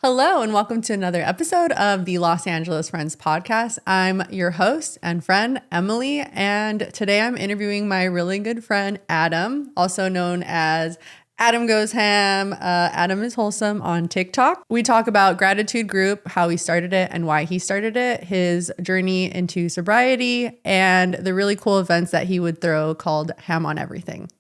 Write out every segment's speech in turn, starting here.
Hello and welcome to another episode of the Los Angeles Friends podcast. I'm your host and friend, Emmely, and today I'm interviewing my really good friend, Adam, also known as Adam Goes Ham. Adam is Wholesome on TikTok. We talk about Gratitude Group, how he started it and why he started it, his journey into sobriety, and the really cool events that he would throw called Ham on Everything.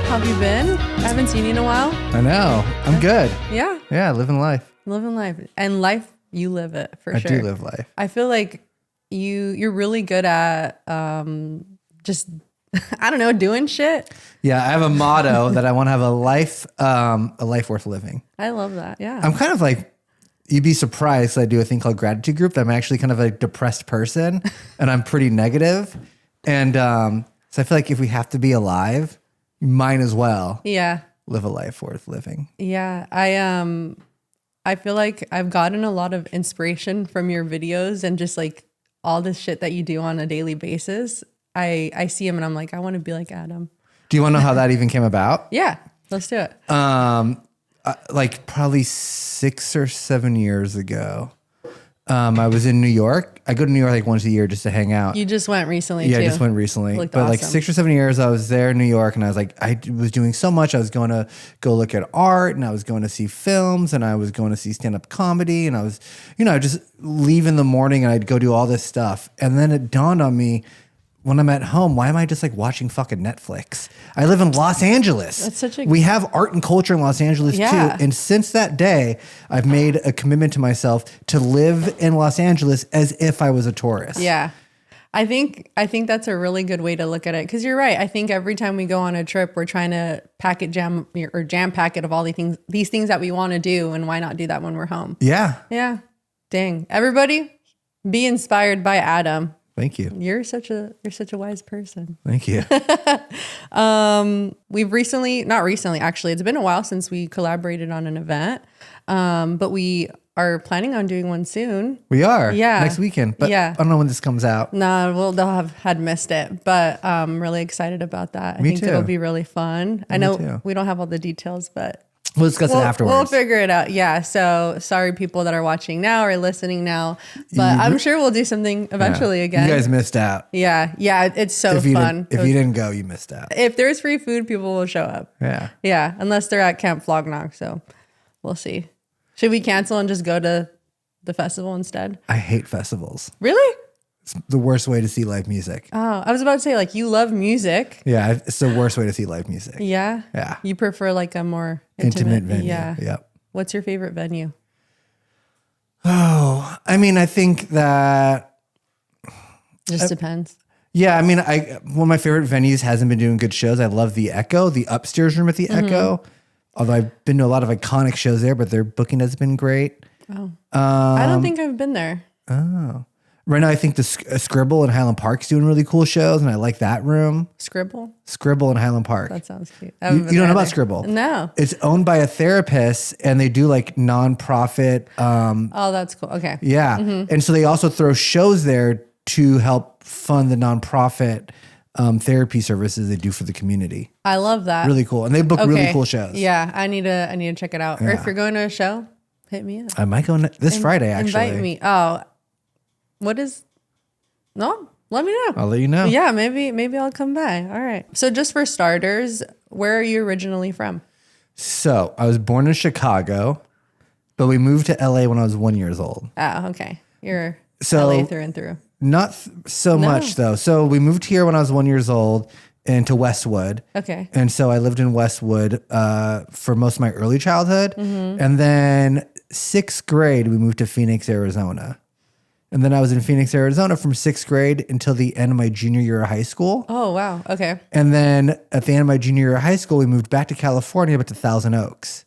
How have you been? I haven't seen you in a while. I know. I'm good. Yeah. Yeah, living life. Living life. And life, you live it for sure. I do live life. I feel like you're really good at just, I don't know, doing shit. Yeah, I have a motto that I want to have a life worth living. I love that. Yeah. I'm kind of like, you'd be surprised. I do a thing called Gratitude Group. That I'm actually kind of a depressed person and I'm pretty negative. And so I feel like if we have to be alive, might as well live a life worth living. Yeah. I feel like I've gotten a lot of inspiration from your videos and just like all this shit that you do on a daily basis. I see him and I'm like, I want to be like Adam. Do you want to know how that even came about? Yeah, let's do it. Like probably 6 or 7 years ago. I was in New York. I go to New York like once a year just to hang out. You just went recently Yeah, too. I just went recently. Looked but awesome. like 6 or 7 years I was there in New York and I was like, I was doing so much. I was going to go look at art and I was going to see films and I was going to see stand-up comedy and I was, just leave in the morning and I'd go do all this stuff. And then it dawned on me, when I'm at home, why am I just like watching fucking Netflix? I live in Los Angeles. We have art and culture in Los Angeles too. And since that day, I've made a commitment to myself to live in Los Angeles as if I was a tourist. Yeah. I think that's a really good way to look at it. Cause you're right. I think every time we go on a trip, we're trying to jam pack it of all these things that we want to do. And why not do that when we're home? Yeah. Yeah. Dang. Everybody be inspired by Adam. Thank you. You're such a wise person. Thank you. We've actually, it's been a while since we collaborated on an event. But we are planning on doing one soon. We are. Yeah. Next weekend. But I don't know when this comes out. No, they'll have had missed it, but I'm really excited about that. I think it'll be really fun. I know we don't have all the details, but we'll discuss it afterwards. We'll figure it out. Yeah. So sorry, people that are watching now or listening now, but I'm sure we'll do something eventually again. You guys missed out. Yeah. Yeah. It's so fun. If you didn't go, you missed out. If there's free food, people will show up. Yeah. Yeah. Unless they're at Camp Flognock. So we'll see. Should we cancel and just go to the festival instead? I hate festivals. Really? It's the worst way to see live music. Oh, I was about to say, like, you love music. Yeah, it's the worst way to see live music. Yeah? Yeah. You prefer like a more intimate venue. Yeah. Yep. What's your favorite venue? Oh, I mean, I think that... Just depends. Yeah, I mean, one of my favorite venues hasn't been doing good shows. I love the Echo, the upstairs room at the Echo. Although I've been to a lot of iconic shows there, but their booking has been great. Oh. I don't think I've been there. Oh. Right now, I think the Scribble in Highland Park's doing really cool shows, and I like that room. Scribble in Highland Park. That sounds cute. You don't know about Scribble? No. It's owned by a therapist, and they do like nonprofit. Oh, that's cool. Okay. Yeah. And so they also throw shows there to help fund the nonprofit therapy services they do for the community. I love that. Really cool. And they book really cool shows. Yeah. I need to check it out. Yeah. Or if you're going to a show, hit me up. I might go this Friday, actually. Invite me. Oh, let me know. I'll let you know. Yeah, maybe I'll come by. All right. So just for starters, where are you originally from? So I was born in Chicago, but we moved to LA when I was 1 year old. Oh, okay. You're LA through and through. Not so much though. So we moved here when I was 1 year old into Westwood. Okay. And so I lived in Westwood for most of my early childhood. And then 6th grade, we moved to Phoenix, Arizona. And then I was in Phoenix, Arizona from 6th grade until the end of my junior year of high school. Oh, wow. Okay. And then at the end of my junior year of high school, we moved back to California, but to Thousand Oaks.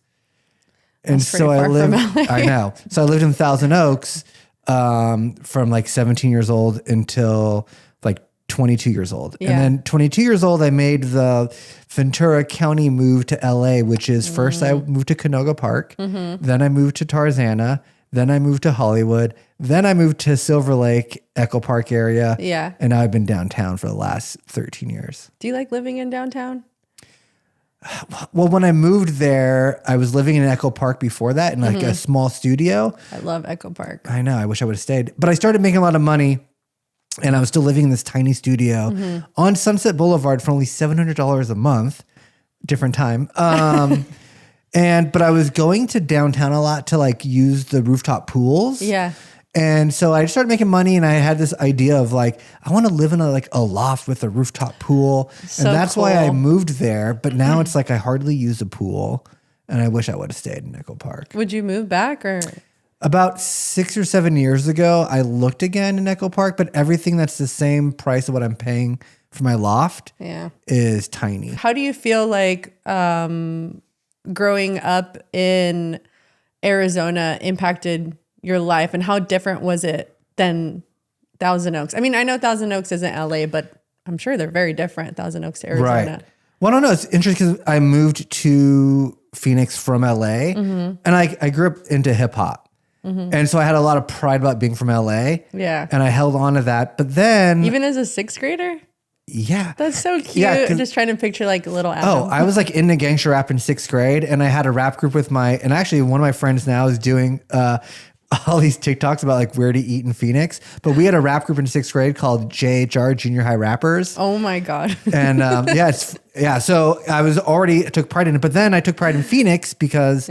And so I lived, I know. So I lived in Thousand Oaks from like 17 years old until like 22 years old. Yeah. And then 22 years old, I made the Ventura County move to LA, which is first I moved to Canoga Park. Then I moved to Tarzana. Then I moved to Hollywood. Then I moved to Silver Lake, Echo Park area. Yeah. And now I've been downtown for the last 13 years. Do you like living in downtown? Well, when I moved there, I was living in Echo Park before that in like a small studio. I love Echo Park. I know. I wish I would have stayed. But I started making a lot of money and I was still living in this tiny studio on Sunset Boulevard for only $700 a month. Different time. But I was going to downtown a lot to like use the rooftop pools. Yeah. And so I started making money and I had this idea of like, I want to live in a loft with a rooftop pool. So and that's cool. why I moved there. But now it's like I hardly use a pool and I wish I would have stayed in Echo Park. Would you move back or? About 6 or 7 years ago, I looked again in Echo Park, but everything that's the same price of what I'm paying for my loft is tiny. How do you feel like growing up in Arizona impacted your life, and how different was it than Thousand Oaks? I mean, I know Thousand Oaks isn't LA, but I'm sure they're very different, Thousand Oaks to Arizona. Right. Well, I don't know. It's interesting because I moved to Phoenix from LA and I grew up into hip hop. And so I had a lot of pride about being from LA. Yeah. And I held on to that. But then... Even as a sixth grader? Yeah. That's so cute. Yeah, Just trying to picture like little Adam. Oh, I was like into gangster rap in sixth grade and I had a rap group with and actually one of my friends now is doing all these TikToks about like where to eat in Phoenix. But we had a rap group in sixth grade called JHR, Junior High Rappers. Oh my God. And so I took pride in it. But then I took pride in Phoenix because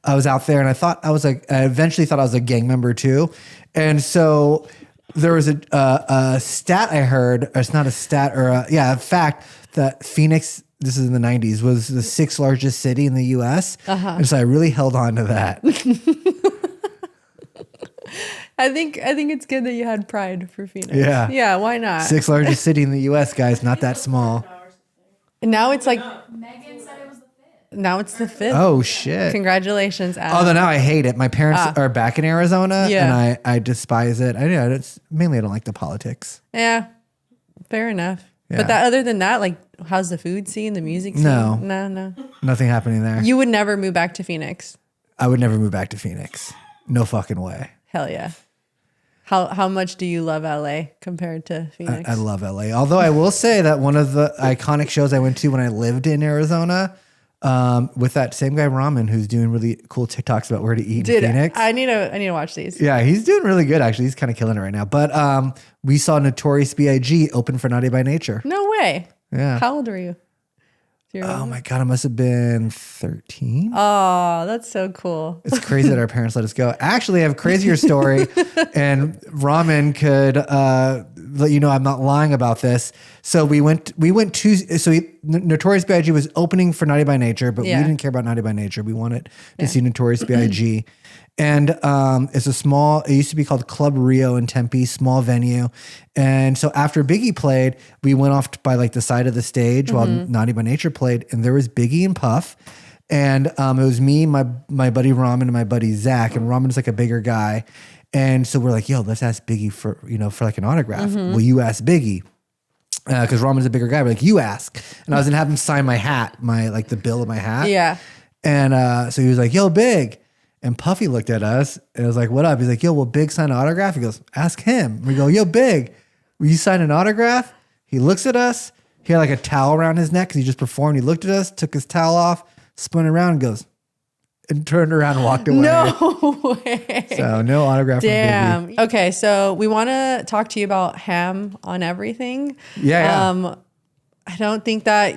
I was out there and I eventually thought I was a gang member too. And so there was a stat I heard, or it's not a stat, or a fact that Phoenix, this is in the 90s, was the sixth largest city in the US. And so I really held on to that. I think it's good that you had pride for Phoenix. Yeah. Yeah, why not? Sixth largest city in the US, guys, not that small. And now it's like Megan said it was the fifth. now it's the fifth. Oh shit. Congratulations, Adam. Although now I hate it. My parents are back in Arizona and I despise it. I don't like the politics. Yeah. Fair enough. Yeah. But other than that, like how's the food scene, the music scene? No. No. Nothing happening there. You would never move back to Phoenix. I would never move back to Phoenix. No fucking way. Hell yeah. How much do you love LA compared to Phoenix? I love LA. Although I will say that one of the iconic shows I went to when I lived in Arizona, with that same guy Ramen, who's doing really cool TikToks about where to eat in Phoenix. I need to watch these. Yeah, he's doing really good actually. He's kind of killing it right now. But we saw Notorious B.I.G. open for Naughty by Nature. No way. Yeah. How old were you? Oh my God, I must have been 13. Oh, that's so cool. It's crazy that our parents let us go. Actually, I have a crazier story, and Ramen could let you know I'm not lying about this. So we went to, Notorious B.I.G. was opening for Naughty by Nature, but we didn't care about Naughty by Nature. We wanted to see Notorious B.I.G. And it used to be called Club Rio in Tempe, small venue. And so after Biggie played, we went off by like the side of the stage while Naughty by Nature played. And there was Biggie and Puff. And it was me, my buddy Ramen, and my buddy Zach. And Ramen's like a bigger guy. And so we're like, yo, let's ask Biggie for like an autograph. Will you ask Biggie? Because Ramen's a bigger guy. We're like, you ask. And I was going to have him sign my hat, the bill of my hat. Yeah. And so he was like, yo, Big. And Puffy looked at us and was like, what up? He's like, yo, will Big sign an autograph? He goes, ask him. We go, yo, Big, will you sign an autograph? He looks at us. He had like a towel around his neck because he just performed. He looked at us, took his towel off, spun around and goes, and turned around and walked away. No way. So no autograph. Damn. From Biggie. Okay, so we want to talk to you about ham on everything. Yeah. I don't think that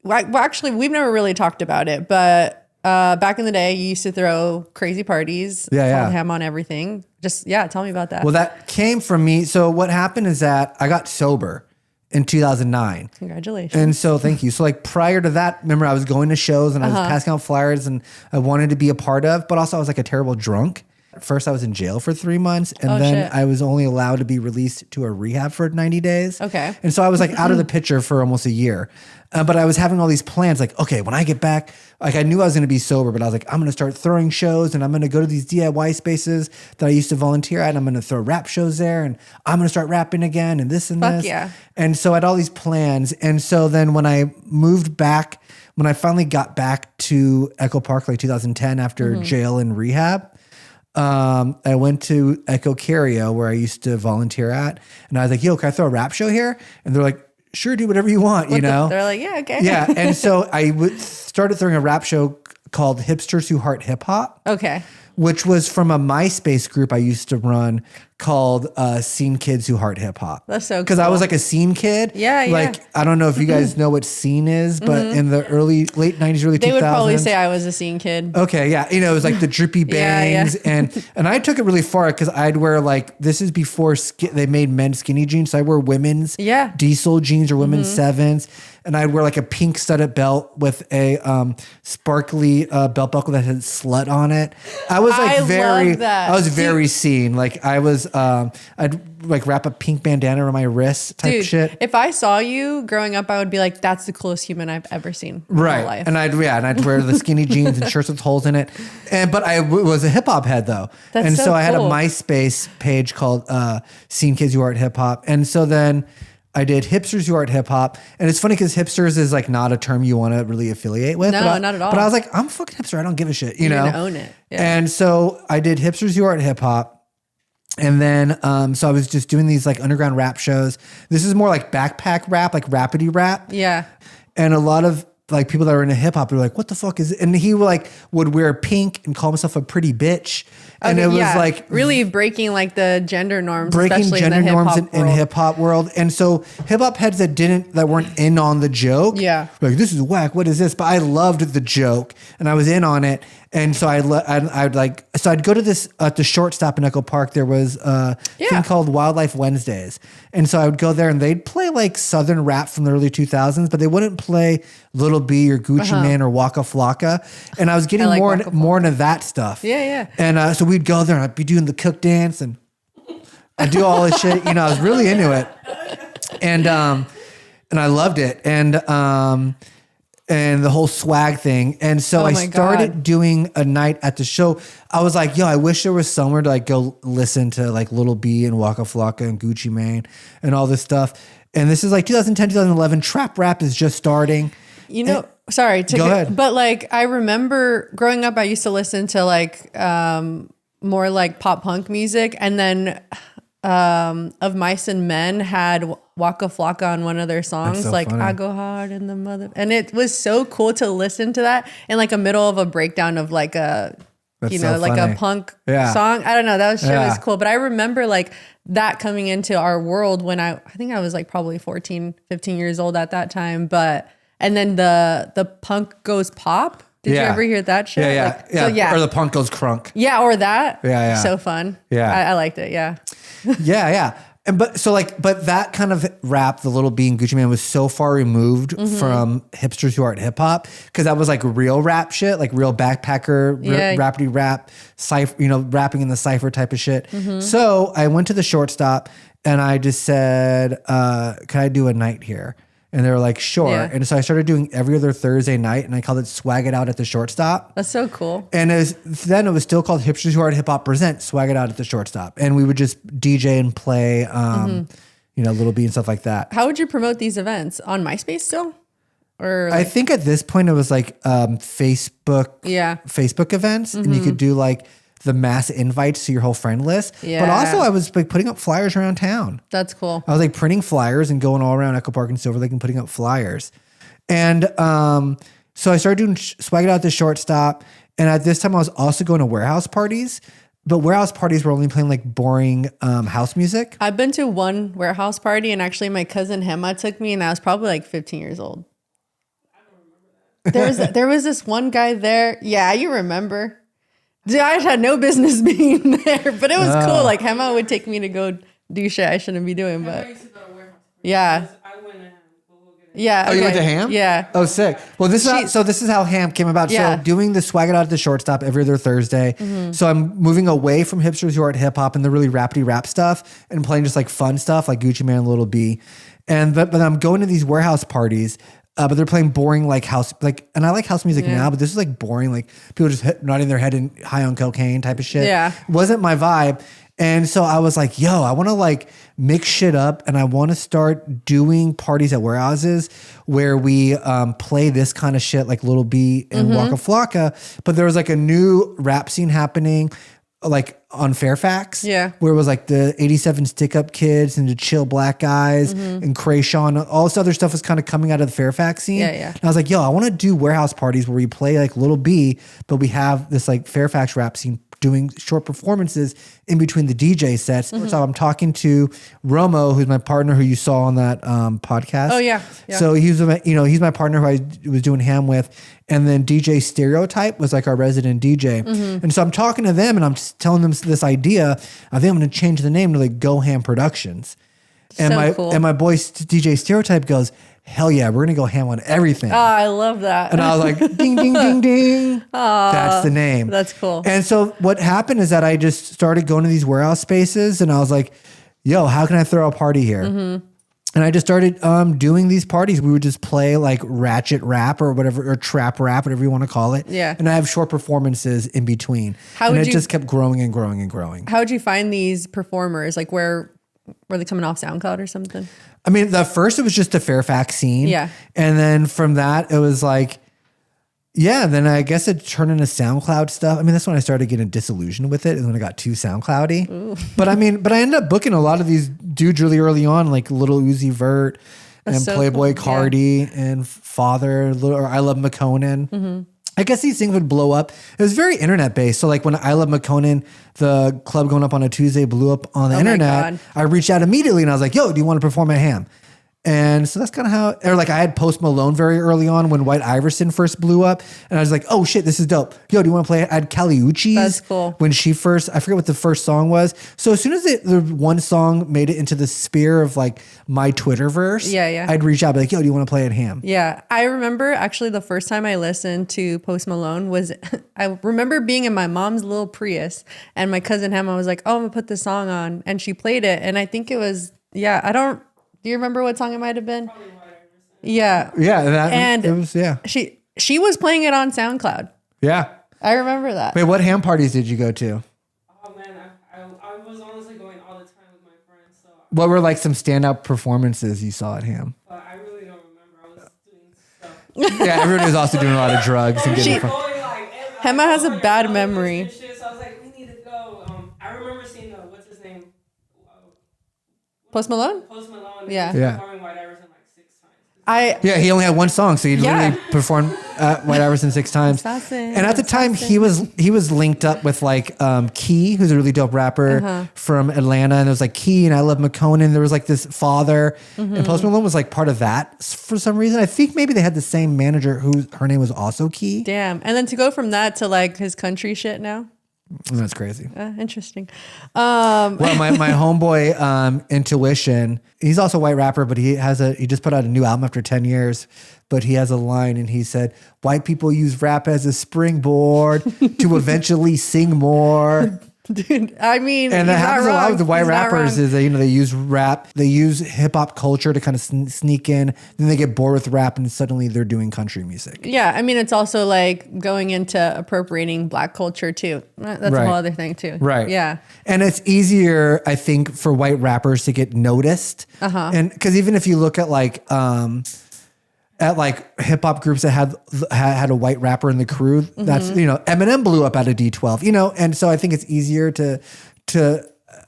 well, actually, we've never really talked about it, but back in the day, you used to throw crazy parties. Called ham on everything. Just, tell me about that. Well, that came from me. So what happened is that I got sober in 2009. Congratulations. And so thank you. So like prior to that, remember I was going to shows and I was passing out flyers and I wanted to be a part of, but also I was like a terrible drunk. First, I was in jail for 3 months, and then I was only allowed to be released to a rehab for 90 days. Okay. And so I was like out of the picture for almost a year. But I was having all these plans like, okay, when I get back, like I knew I was going to be sober, but I was like, I'm going to start throwing shows and I'm going to go to these DIY spaces that I used to volunteer at. And I'm going to throw rap shows there and I'm going to start rapping again and this and Fuck this. yeah. And so I had all these plans. And so then when I moved back, when I finally got back to Echo Park, like 2010 after jail and rehab, I went to Echo Cario where I used to volunteer at, and I was like, yo, can I throw a rap show here? And they're like, sure, do whatever you want, you know? They're like, yeah, okay. Yeah. And so I started throwing a rap show called Hipsters Who Heart Hip Hop. Okay. Which was from a MySpace group I used to run called Scene Kids Who Heart Hip Hop. That's so cool. Because I was like a scene kid. Yeah, yeah. Like, I don't know if you guys know what scene is, but in the late 90s, early 2000s. They would probably say I was a scene kid. Okay, yeah. You know, it was like the drippy bangs. Yeah. And I took it really far because I'd wear like, this is before they made men's skinny jeans. So I wear women's diesel jeans or women's sevens. And I'd wear like a pink studded belt with a sparkly belt buckle that had slut on it. I was like I was very scene. Like I was, I'd like wrap a pink bandana around my wrist type shit. If I saw you growing up, I would be like, that's the coolest human I've ever seen in my life. And I'd wear the skinny jeans and shirts with holes in it. But I was a hip hop head though. That's so I had a cool. MySpace page called Scene Kids Who Art Hip Hop. And so then I did Hipsters Who Art Hip Hop. And it's funny because hipsters is like not a term you want to really affiliate with. No, not at all. But I was like, I'm a fucking hipster. I don't give a shit, you know? You're gonna own it. Yeah. And so I did Hipsters Who Art Hip Hop. And then, so I was just doing these like underground rap shows. This is more like backpack rap, like rapidy rap. Yeah. And a lot of like people that are into hip hop, they're like, what the fuck is it? And he would wear pink and call himself a pretty bitch. And it was like really breaking like the gender norms, breaking especially gender in the norms hip-hop in world. hip hop world. And so hip hop heads that weren't in on the joke. Yeah. Like, this is whack. What is this? But I loved the joke and I was in on it. And so I'd go to this at the shortstop in Echo Park. There was a thing called Wildlife Wednesdays. And so I would go there and they'd play like Southern rap from the early 2000s, but they wouldn't play Lil B or Gucci Mane or Waka Flocka. And I was getting more into that stuff. Yeah, yeah. And so we'd go there and I'd be doing the cook dance and I'd do all this shit. You know, I was really into it. And I loved it. And the whole swag thing. And so I started doing a night at the show. I was like, yo, I wish there was somewhere to like go listen to like Lil B and Waka Flocka and Gucci Mane and all this stuff. And this is like 2010, 2011. Trap rap is just starting. You know, sorry to go ahead. But like, I remember growing up, I used to listen to like more like pop punk music. And then Of Mice and Men had Waka Flocka on one of their songs, so like funny. I go hard in the mother. And it was so cool to listen to that in like a middle of a breakdown of like a, That's like funny. a punk song. I don't know. That shit was cool. But I remember like that coming into our world when I think I was like probably 14, 15 years old at that time. And then the punk goes pop. Did you ever hear that shit? Yeah. Or the punk goes crunk. Yeah, or that. Yeah. So fun. Yeah. I liked it. Yeah. Yeah. And but that kind of rap, the Lil B and Gucci Mane was so far removed from Hipsters Who Art Hip Hop because that was like real rap shit, like real backpacker, rapidy rap, cipher, rapping in the cipher type of shit. So I went to the shortstop and I just said, can I do a night here? And they were like, sure. Yeah. And so I started doing every other Thursday night and I called it Swag It Out at the Shortstop. That's so cool. And then it was still called Hipsters Who Art Hip Hop Present Swag It Out at the Shortstop. And we would just DJ and play, Lil B and stuff like that. How would you promote these events? On MySpace still? Or I think at this point it was like Facebook events. And you could do like the mass invites to your whole friend list. Yeah. But also I was like putting up flyers around town. That's cool. I was like printing flyers and going all around Echo Park and Silver Lake and putting up flyers. And so I started doing Swag It Out at the Shortstop. And at this time I was also going to warehouse parties. But warehouse parties were only playing like boring house music. I've been to one warehouse party and actually my cousin Gema took me and I was probably like 15 years old. I don't remember that. There was this one guy there. Yeah, you remember. Dude, I had no business being there, but it was cool. Like Gema would take me to go do shit I shouldn't be doing, but yeah. Yeah. Oh, you went to Ham? Yeah. Oh, sick. Well, this is how Ham came about. Yeah. So doing the Swag It Out at the Shortstop every other Thursday. So I'm moving away from Hipsters Who Art Hip Hop and the really rapidy rap stuff and playing just like fun stuff like Gucci Mane and Lil B. But I'm going to these warehouse parties. But they're playing boring like house, like, and I like house music now, but this is like boring, like people just nodding their head and high on cocaine type of shit. Yeah. Wasn't my vibe. And so I was like, yo, I want to like mix shit up and I want to start doing parties at warehouses where we play this kind of shit like Lil B and Waka Flocka. But there was like a new rap scene happening. like on Fairfax. Yeah. Where it was like the 87 Stick Up Kids and the Chill Black Guys and Krayshawn. All this other stuff was kind of coming out of the Fairfax scene. Yeah, yeah. And I was like, yo, I want to do warehouse parties where we play like Lil B, but we have this like Fairfax rap scene doing short performances in between the DJ sets. So I'm talking to Romo, who's my partner who you saw on that podcast. Oh, yeah. Yeah. So he's my partner who I was doing ham with. And then DJ Stereotype was like our resident DJ. And so I'm talking to them and I'm just telling them this idea. I think I'm going to change the name to like Go Ham Productions. And my boy DJ Stereotype goes, hell yeah, we're going to go ham on everything. Oh, I love that. And I was like, ding, ding, ding, ding. That's the name. That's cool. And so what happened is that I just started going to these warehouse spaces and I was like, yo, how can I throw a party here? And I just started doing these parties. We would just play like ratchet rap or whatever, or trap rap, whatever you want to call it. Yeah. And I have short performances in between. It just kept growing and growing and growing. How would you find these performers? Like were they coming off SoundCloud or something? I mean, the first it was just a Fairfax scene. Yeah. And then from that, it was like, yeah, then I guess it turned into SoundCloud stuff. I mean, that's when I started getting disillusioned with it, and when I got too SoundCloudy. But I ended up booking a lot of these dudes really early on, like Little Uzi Vert and so Playboy cool. Cardi and Father, or I Love McConan. I guess these things would blow up. It was very internet based. So like when I Love McConan, the club going up on a Tuesday blew up on the internet, I reached out immediately and I was like, yo, do you want to perform at ham? And so that's kind of how, or like I had Post Malone very early on when White Iverson first blew up. And I was like, oh shit, this is dope. Yo, do you want to play? I had Kali Uchis. That's cool. When she first, I forget what the first song was. So as soon as the one song made it into the sphere of like my Twitterverse, I'd reach out and be like, yo, do you want to play at ham? Yeah. I remember actually the first time I listened to Post Malone was, I remember being in my mom's little Prius and my cousin Emma was like, oh, I'm gonna put this song on. And she played it. And I think it was, do you remember what song it might have been? Yeah. Yeah. It was. She was playing it on SoundCloud. Yeah. I remember that. Wait, what ham parties did you go to? Oh man, I was honestly going all the time with my friends. So. What were like some standout performances you saw at ham? But I really don't remember. I was doing stuff. Yeah, everyone was also doing a lot of drugs and getting fun. Emma has a bad memory. So I was like, we need to go. I remember seeing what's his name? Post Malone? Post Malone. Yeah. Performing White Iverson like 6 times. He only had one song, so he literally performed White Iverson 6 times. And at the time, he was linked up with like Key, who's a really dope rapper from Atlanta, and there was like Key and I Love McConan. There was like this Father, and Post Malone was like part of that for some reason. I think maybe they had the same manager her name was also Key. Damn. And then to go from that to like his country shit now. That's crazy. Interesting. Well, my homeboy, Intuition, he's also a white rapper, but he just put out a new album after 10 years, but he has a line and he said, white people use rap as a springboard to eventually sing more. Dude, I mean, and that happens a lot with the white rappers is that, they use rap, they use hip hop culture to kind of sneak in, then they get bored with rap and suddenly they're doing country music. Yeah. I mean, it's also like going into appropriating black culture too. That's a whole other thing too. Right. Yeah. And it's easier, I think, for white rappers to get noticed. And because even if you look at like hip hop groups that had a white rapper in the crew, that's, Eminem blew up out of D12, and so I think it's easier to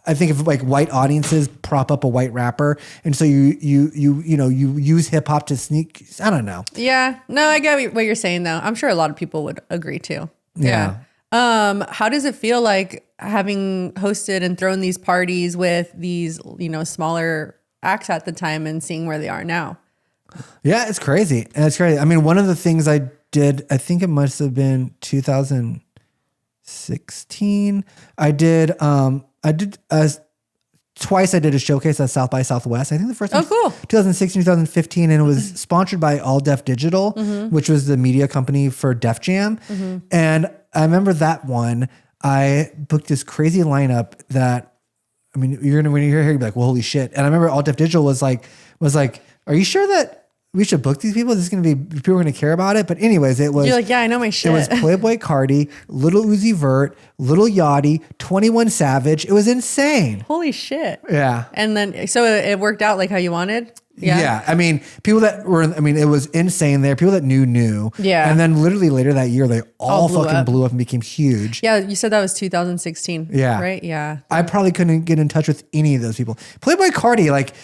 I think if like white audiences prop up a white rapper, and so you use hip hop to sneak, I don't know. Yeah. No, I get what you're saying though. I'm sure a lot of people would agree too. Yeah. How does it feel like having hosted and thrown these parties with these, smaller acts at the time and seeing where they are now? Yeah, it's crazy. And it's crazy. I mean, one of the things I did, I think it must have been 2016. Twice I did a showcase at South by Southwest. I think the first time, 2016, 2015, and it was sponsored by All Def Digital, which was the media company for Def Jam. And I remember that one, I booked this crazy lineup that, I mean, when you hear it, you're like, well, holy shit. And I remember All Def Digital was like, are you sure that we should book these people? This is going to be, people are going to care about it. But anyways, it was. You're like, yeah, I know my shit. It was Playboy Cardi, Little Uzi Vert, Little Yachty, 21 Savage. It was insane. Holy shit. Yeah. And then, so it worked out like how you wanted? Yeah. I mean, people that were, I mean, it was insane there. People that knew. Yeah. And then literally later that year, they all blew fucking up. blew up and became huge. Yeah, you said that was 2016. Yeah. Right? Yeah. I probably couldn't get in touch with any of those people. Playboy Cardi, like,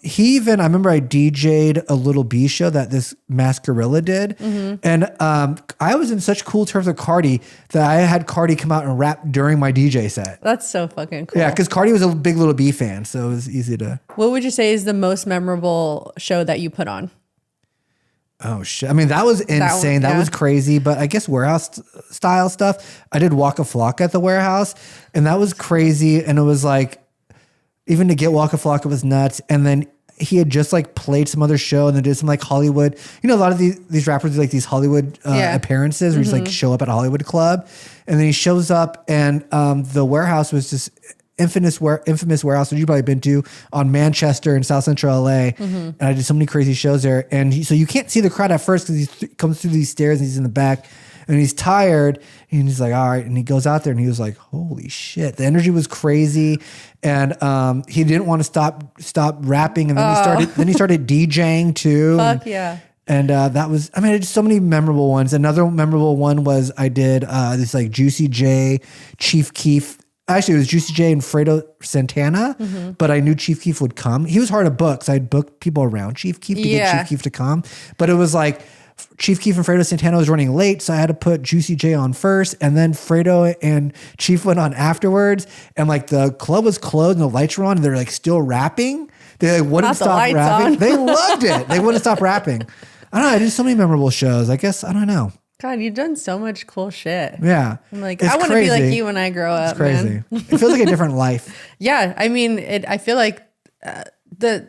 he even, I remember I DJ'd a Lil B show that this Mascarilla did. And I was in such cool terms with Cardi that I had Cardi come out and rap during my DJ set. That's so fucking cool. Yeah, because Cardi was a big Lil B fan, so it was easy to. What would you say is the most memorable show that you put on? Oh shit! I mean, that was insane. That was crazy. But I guess warehouse style stuff. I did Waka Flocka at the warehouse, and that was crazy. And it was like, even to get Waka Flocka was nuts. And then he had just like played some other show and then did some like Hollywood. You know, a lot of these rappers do like these Hollywood appearances where you just like show up at a Hollywood club, and then he shows up, and the warehouse was just infamous warehouse that you've probably been to on Manchester and South Central LA. And I did so many crazy shows there. And so you can't see the crowd at first because he comes through these stairs and he's in the back and he's tired and he's like, all right. And he goes out there and he was like, holy shit. The energy was crazy. And he didn't want to stop rapping. And then he started DJing too. Fuck yeah. And that was, I mean, I did so many memorable ones. Another memorable one was I did this like Juicy J, Chief Keef. Actually, it was Juicy J and Fredo Santana, but I knew Chief Keef would come. He was hard to book, so I'd book people around Chief Keef to get Chief Keef to come. But it was like Chief Keef and Fredo Santana was running late, so I had to put Juicy J on first, and then Fredo and Chief went on afterwards. And like the club was closed and the lights were on, and they're like still rapping. They like wouldn't stop rapping. They loved it. They wouldn't stop rapping. I don't know. I did so many memorable shows. I guess I don't know. God, you've done so much cool shit. Yeah. I'm like, I want to be like you when I grow up. It's crazy. Man. It feels like a different life. Yeah. I mean, I feel like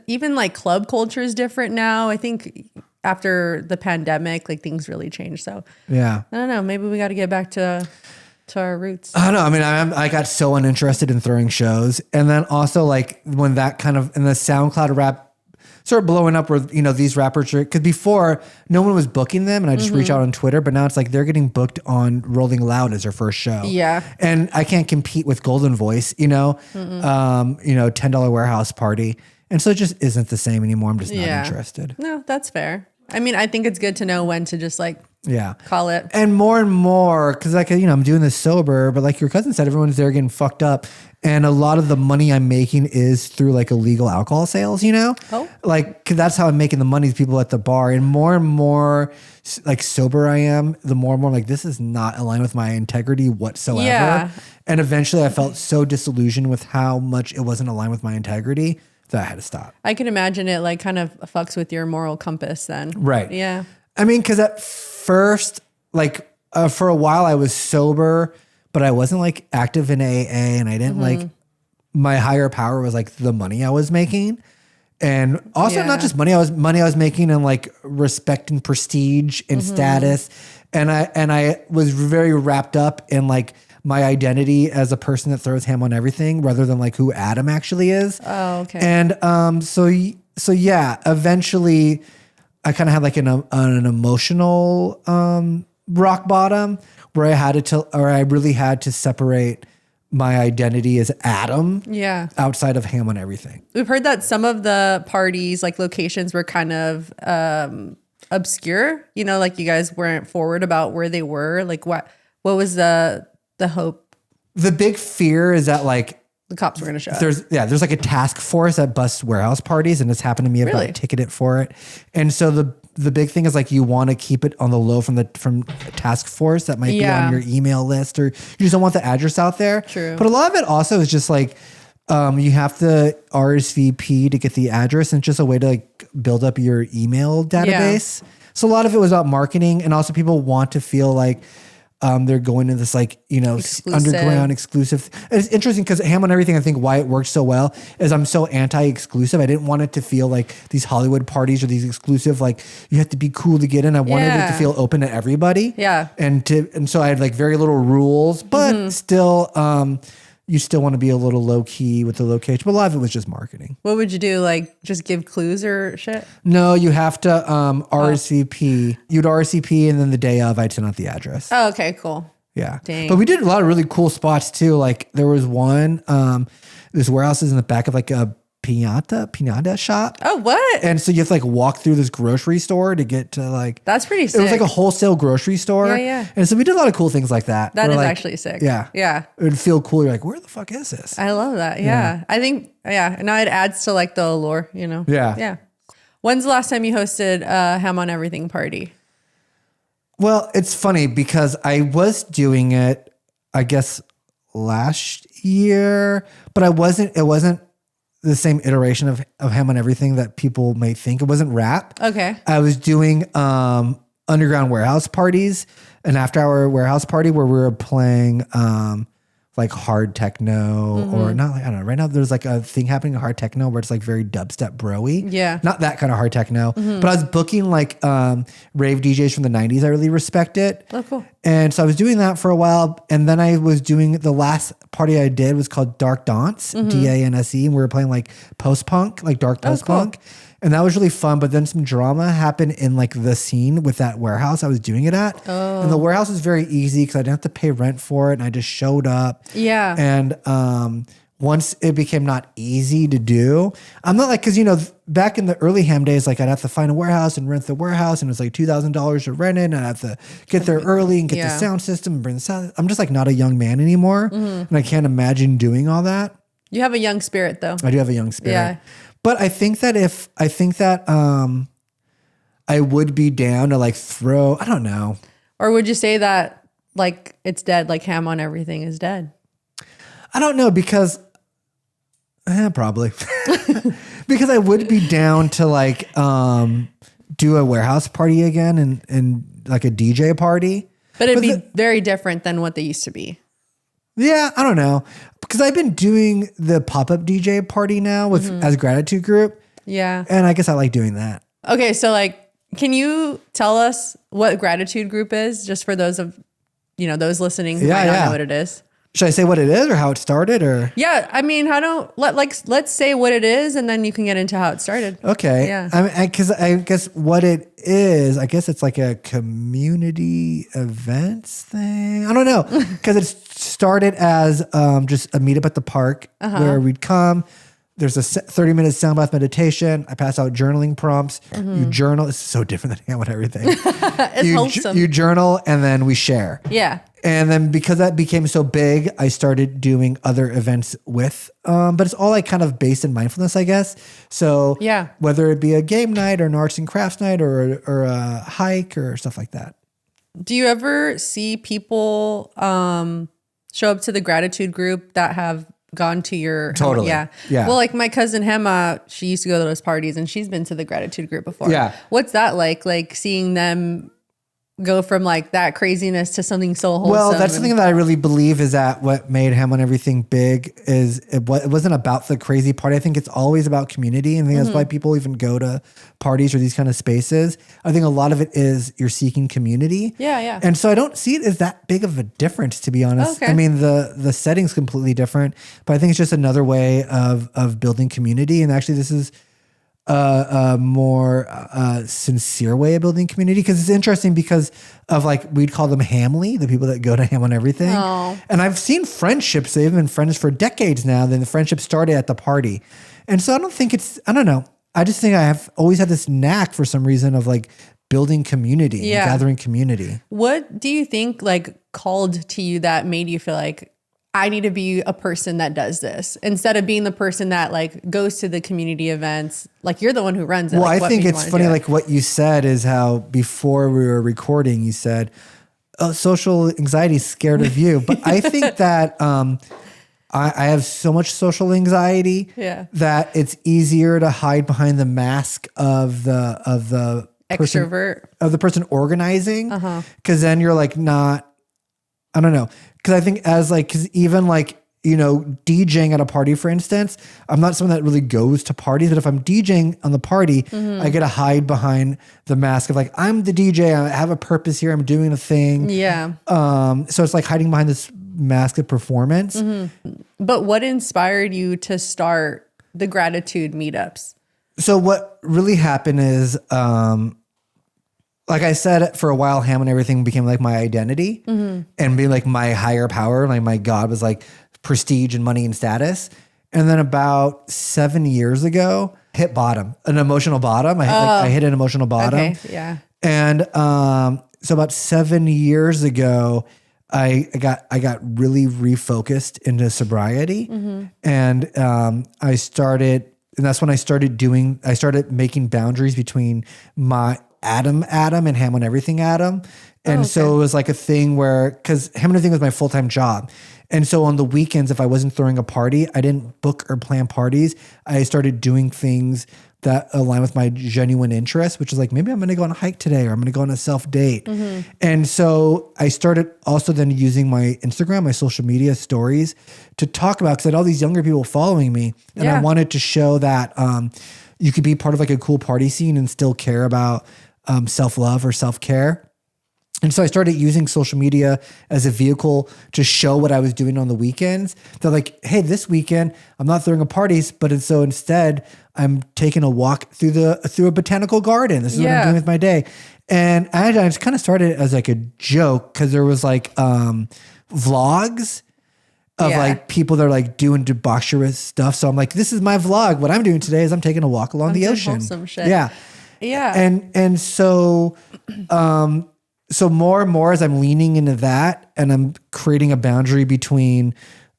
even like club culture is different now. I think after the pandemic, like things really changed. So yeah, I don't know. Maybe we got to get back to our roots. I don't know. I mean, I got so uninterested in throwing shows. And then also like when that kind of, in the SoundCloud rap started blowing up where, you know, these rappers are, because before no one was booking them and I just reach out on Twitter, but now it's like they're getting booked on Rolling Loud as their first show. Yeah. And I can't compete with Golden Voice, you know, $10 warehouse party. And so it just isn't the same anymore. I'm just not interested. No, that's fair. I mean, I think it's good to know when to just like call it. And more, because like, you know, I'm doing this sober, but like your cousin said, everyone's there getting fucked up. And a lot of the money I'm making is through like illegal alcohol sales, you know? Oh. Like, 'cause that's how I'm making the money, is people at the bar. And more like sober I am, the more and more like, this is not aligned with my integrity whatsoever. Yeah. And eventually I felt so disillusioned with how much it wasn't aligned with my integrity that I had to stop. I can imagine it like kind of fucks with your moral compass then. Right. Yeah. I mean, because at first, like for a while I was sober, but I wasn't like active in AA, and I didn't like, my higher power was like the money I was making. And also not just money I was making, and like respect and prestige and status. And I was very wrapped up in like my identity as a person that throws ham on everything rather than like who Adam actually is. Oh, okay. And so yeah, eventually I kind of had like an emotional rock bottom where I really had to separate my identity as Adam outside of ham on everything. We've heard that some of the parties, like locations, were kind of obscure. You know, like you guys weren't forward about where they were. Like what was the hope? The big fear is that like the cops were going to show up. There's like a task force that busts warehouse parties, and it's happened to me. I've got ticketed for it. And so the big thing is like you want to keep it on the low from task force that might be on your email list, or you just don't want the address out there. True. But a lot of it also is just like you have to RSVP to get the address, and it's just a way to like build up your email database. So a lot of it was about marketing, and also people want to feel like they're going to this like, you know, underground exclusive. And it's interesting because ham on everything, I think why it works so well is I'm so anti-exclusive. I didn't want it to feel like these Hollywood parties or these exclusive, like you have to be cool to get in. I wanted it to feel open to everybody. Yeah. And so I had like very little rules, but still, you still want to be a little low key with the location. But a lot of it was just marketing. What would you do? Like just give clues or shit? No, you have to RSVP. You'd RSVP, and then the day of I'd send out the address. Oh, okay, cool. Yeah. Dang. But we did a lot of really cool spots too. Like there was one, this warehouse is in the back of like a pinata shop. Oh, what? And so you have to like walk through this grocery store to get to like. That's pretty sick. It was like a wholesale grocery store. Yeah, yeah. And so we did a lot of cool things like that. That We're is like, actually sick. Yeah. Yeah. It would feel cool. You're like, where the fuck is this? I love that. Yeah. I think, yeah. Now it adds to like the allure, you know? Yeah. Yeah. When's the last time you hosted a Ham on Everything party? Well, it's funny because I was doing it, I guess, last year, but it wasn't the same iteration of Ham on Everything that people may think. It wasn't rap. Okay. I was doing underground warehouse parties, an after-hour warehouse party where we were playing like hard techno or not. Like, I don't know. Right now, there's like a thing happening in hard techno where it's like very dubstep bro-y. Yeah. Not that kind of hard techno, but I was booking like rave DJs from the 90s. I really respect it. Oh, cool. And so I was doing that for a while. And then I was doing the last party I did was called Dark Dance, DANSE. And we were playing like post-punk, like dark post-punk. Cool. And that was really fun. But then some drama happened in like the scene with that warehouse I was doing it at. And the warehouse was very easy because I didn't have to pay rent for it. And I just showed up. Yeah. And once it became not easy to do, I'm not like, because, you know, back in the early Ham days, like I'd have to find a warehouse and rent the warehouse. And it was like $2,000 to rent it. And I'd have to get there early and get the sound system and bring the sound. I'm just like not a young man anymore. And I can't imagine doing all that. You have a young spirit though. I do have a young spirit. Yeah. But I think that I would be down to like throw, I don't know. Or would you say that like it's dead, like Ham on Everything is dead? I don't know because probably because I would be down to like do a warehouse party again and like a DJ party. But it'd be very different than what they used to be. Yeah, I don't know. Because I've been doing the pop-up DJ party now with as gratitude group. Yeah. And I guess I like doing that. Okay, so like, can you tell us what gratitude group is, just for those of, you know, those listening who might not know what it is? Should I say what it is or how it started or? Yeah, I mean, let's say what it is and then you can get into how it started. Okay. Yeah. I mean, because I guess what it is, I guess it's like a community events thing. I don't know. Because it started as just a meetup at the park where we'd come. There's a 30-minute sound bath meditation. I pass out journaling prompts. You journal. It's so different than Ham on Everything. It's wholesome. You journal and then we share. Yeah. And then because that became so big, I started doing other events with, but it's all like kind of based in mindfulness, I guess. So yeah, whether it be a game night or an arts and crafts night or a hike or stuff like that. Do you ever see people show up to the gratitude group that have gone to your Totally. Yeah. Well, like my cousin Gema, she used to go to those parties and she's been to the gratitude group before. Yeah. What's that like? Like seeing them go from like that craziness to something so wholesome. Well, that's something that I really believe is that what made Ham on Everything big is it wasn't about the crazy party. I think it's always about community. And I think that's why people even go to parties or these kind of spaces. I think a lot of it is you're seeking community. Yeah, yeah. And so I don't see it as that big of a difference, to be honest. Okay. I mean, the setting's completely different, but I think it's just another way of building community. And actually this is a more sincere way of building community, because it's interesting because of like we'd call them Emmely, the people that go to Ham on Everything. Oh. And I've seen friendships, they've been friends for decades now, then the friendship started at the party. And so I don't know, I just think I have always had this knack for some reason of like building community and gathering community. What do you think like called to you that made you feel like I need to be a person that does this instead of being the person that like goes to the community events? Like you're the one who runs it. Well, like, I think it's funny. Like what you said is how before we were recording, you said, oh, social anxiety is scared of you. But I think that I have so much social anxiety that it's easier to hide behind the mask of the extrovert, of the person organizing. Cause then you're like I don't know. Cause I think cause even like, you know, DJing at a party, for instance, I'm not someone that really goes to parties, but if I'm DJing on the party, I get to hide behind the mask of like, I'm the DJ, I have a purpose here, I'm doing a thing. Yeah. So it's like hiding behind this mask of performance. But what inspired you to start the gratitude meetups? So what really happened is, like I said, for a while, Ham on Everything became like my identity and being like my higher power. Like my God was like prestige and money and status. And then about 7 years ago, hit bottom, an emotional bottom. I hit an emotional bottom. Okay. Yeah. And so about 7 years ago, I got really refocused into sobriety, and I started, and that's when I started making boundaries between my Adam and Ham on Everything Adam. And so it was like a thing where, because Ham on Everything was my full-time job. And so on the weekends, if I wasn't throwing a party, I didn't book or plan parties. I started doing things that align with my genuine interests, which is like, maybe I'm going to go on a hike today, or I'm going to go on a self-date. And so I started also then using my Instagram, my social media stories to talk about, because I had all these younger people following me, and I wanted to show that you could be part of like a cool party scene and still care about self-love or self-care. And so I started using social media as a vehicle to show what I was doing on the weekends. They're like, hey, this weekend I'm not throwing a parties, but so instead I'm taking a walk through a botanical garden. This is what I'm doing with my day. And I just kind of started as like a joke, because there was like vlogs of like people that are like doing debaucherous stuff. So I'm like, this is my vlog. What I'm doing today is I'm taking a walk along the ocean. Wholesome shit. Yeah. And so so more and more as I'm leaning into that, and I'm creating a boundary between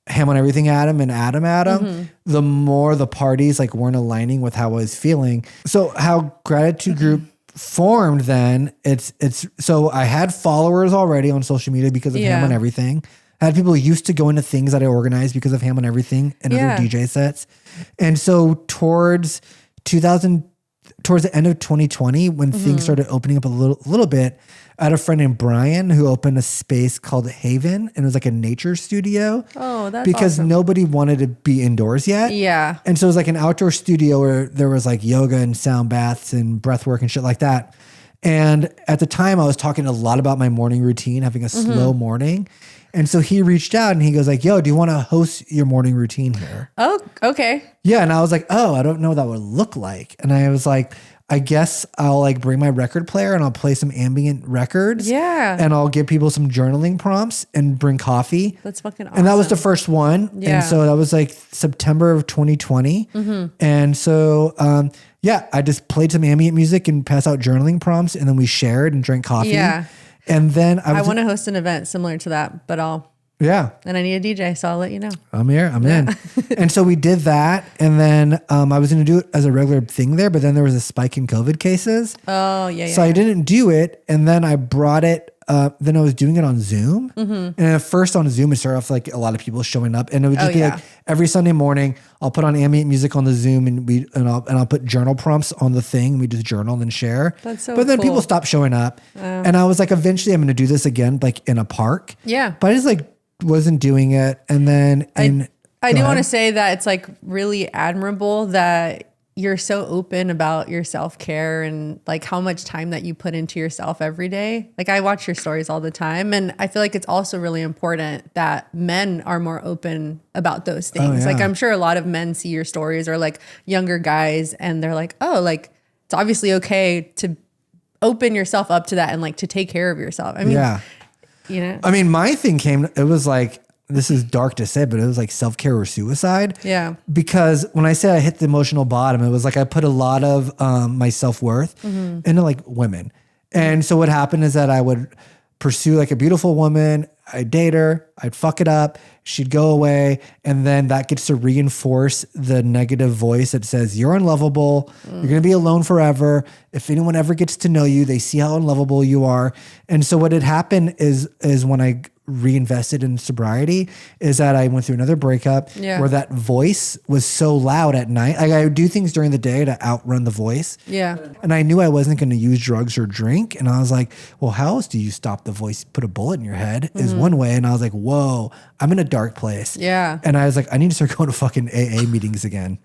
Ham on Everything Adam and Adam, the more the parties like weren't aligning with how I was feeling. So how Gratitude Group formed then, it's so I had followers already on social media because of Ham on Everything. I had people who used to go into things that I organized because of Ham on Everything and other DJ sets. And so towards the end of 2020, when things started opening up a little bit, I had a friend named Brian who opened a space called Haven, and it was like a nature studio. Oh, that's because awesome. Nobody wanted to be indoors yet. Yeah. And so it was like an outdoor studio where there was like yoga and sound baths and breath work and shit like that. And at the time I was talking a lot about my morning routine, having a slow morning. And so he reached out and he goes like, yo, do you want to host your morning routine here? Oh, okay. Yeah. And I was like, oh, I don't know what that would look like. And I was like, I guess I'll like bring my record player and I'll play some ambient records. Yeah. And I'll give people some journaling prompts and bring coffee. That's fucking awesome. And that was the first one. Yeah. And so that was like September of 2020. And so, I just played some ambient music and passed out journaling prompts, and then we shared and drank coffee. Yeah. And then I want to host an event similar to that, but and I need a DJ, so I'll let you know. I'm here. I'm in. And so we did that. And then I was going to do it as a regular thing there, but then there was a spike in COVID cases. Oh, yeah. So I didn't do it. And then I brought it. Then I was doing it on Zoom. And at first on Zoom, it started off like a lot of people showing up. And it would just be like every Sunday morning, I'll put on ambient music on the Zoom, and I'll put journal prompts on the thing. We just journal and share. That's so But then cool. people stopped showing up. And I was like, eventually I'm going to do this again, like in a park. Yeah. But I just like wasn't doing it. And then I do want to say that it's like really admirable that you're so open about your self-care and like how much time that you put into yourself every day. Like I watch your stories all the time, and I feel like it's also really important that men are more open about those things. Like I'm sure a lot of men see your stories, or like younger guys, and they're like, oh, like it's obviously okay to open yourself up to that and like to take care of yourself. I mean, you know, I mean, my thing it was like, this is dark to say, but it was like self-care or suicide. Yeah. Because when I say I hit the emotional bottom, it was like I put a lot of my self-worth into like women. And so what happened is that I would pursue like a beautiful woman, I'd date her, I'd fuck it up, she'd go away, and then that gets to reinforce the negative voice that says, you're unlovable, you're going to be alone forever. If anyone ever gets to know you, they see how unlovable you are. And so what had happened is when I reinvested in sobriety, is that I went through another breakup where that voice was so loud at night. Like I would do things during the day to outrun the voice. Yeah. And I knew I wasn't going to use drugs or drink. And I was like, well, how else do you stop the voice? Put a bullet in your head is one way. And I was like, whoa, I'm in a dark place. Yeah. And I was like, I need to start going to fucking AA meetings again.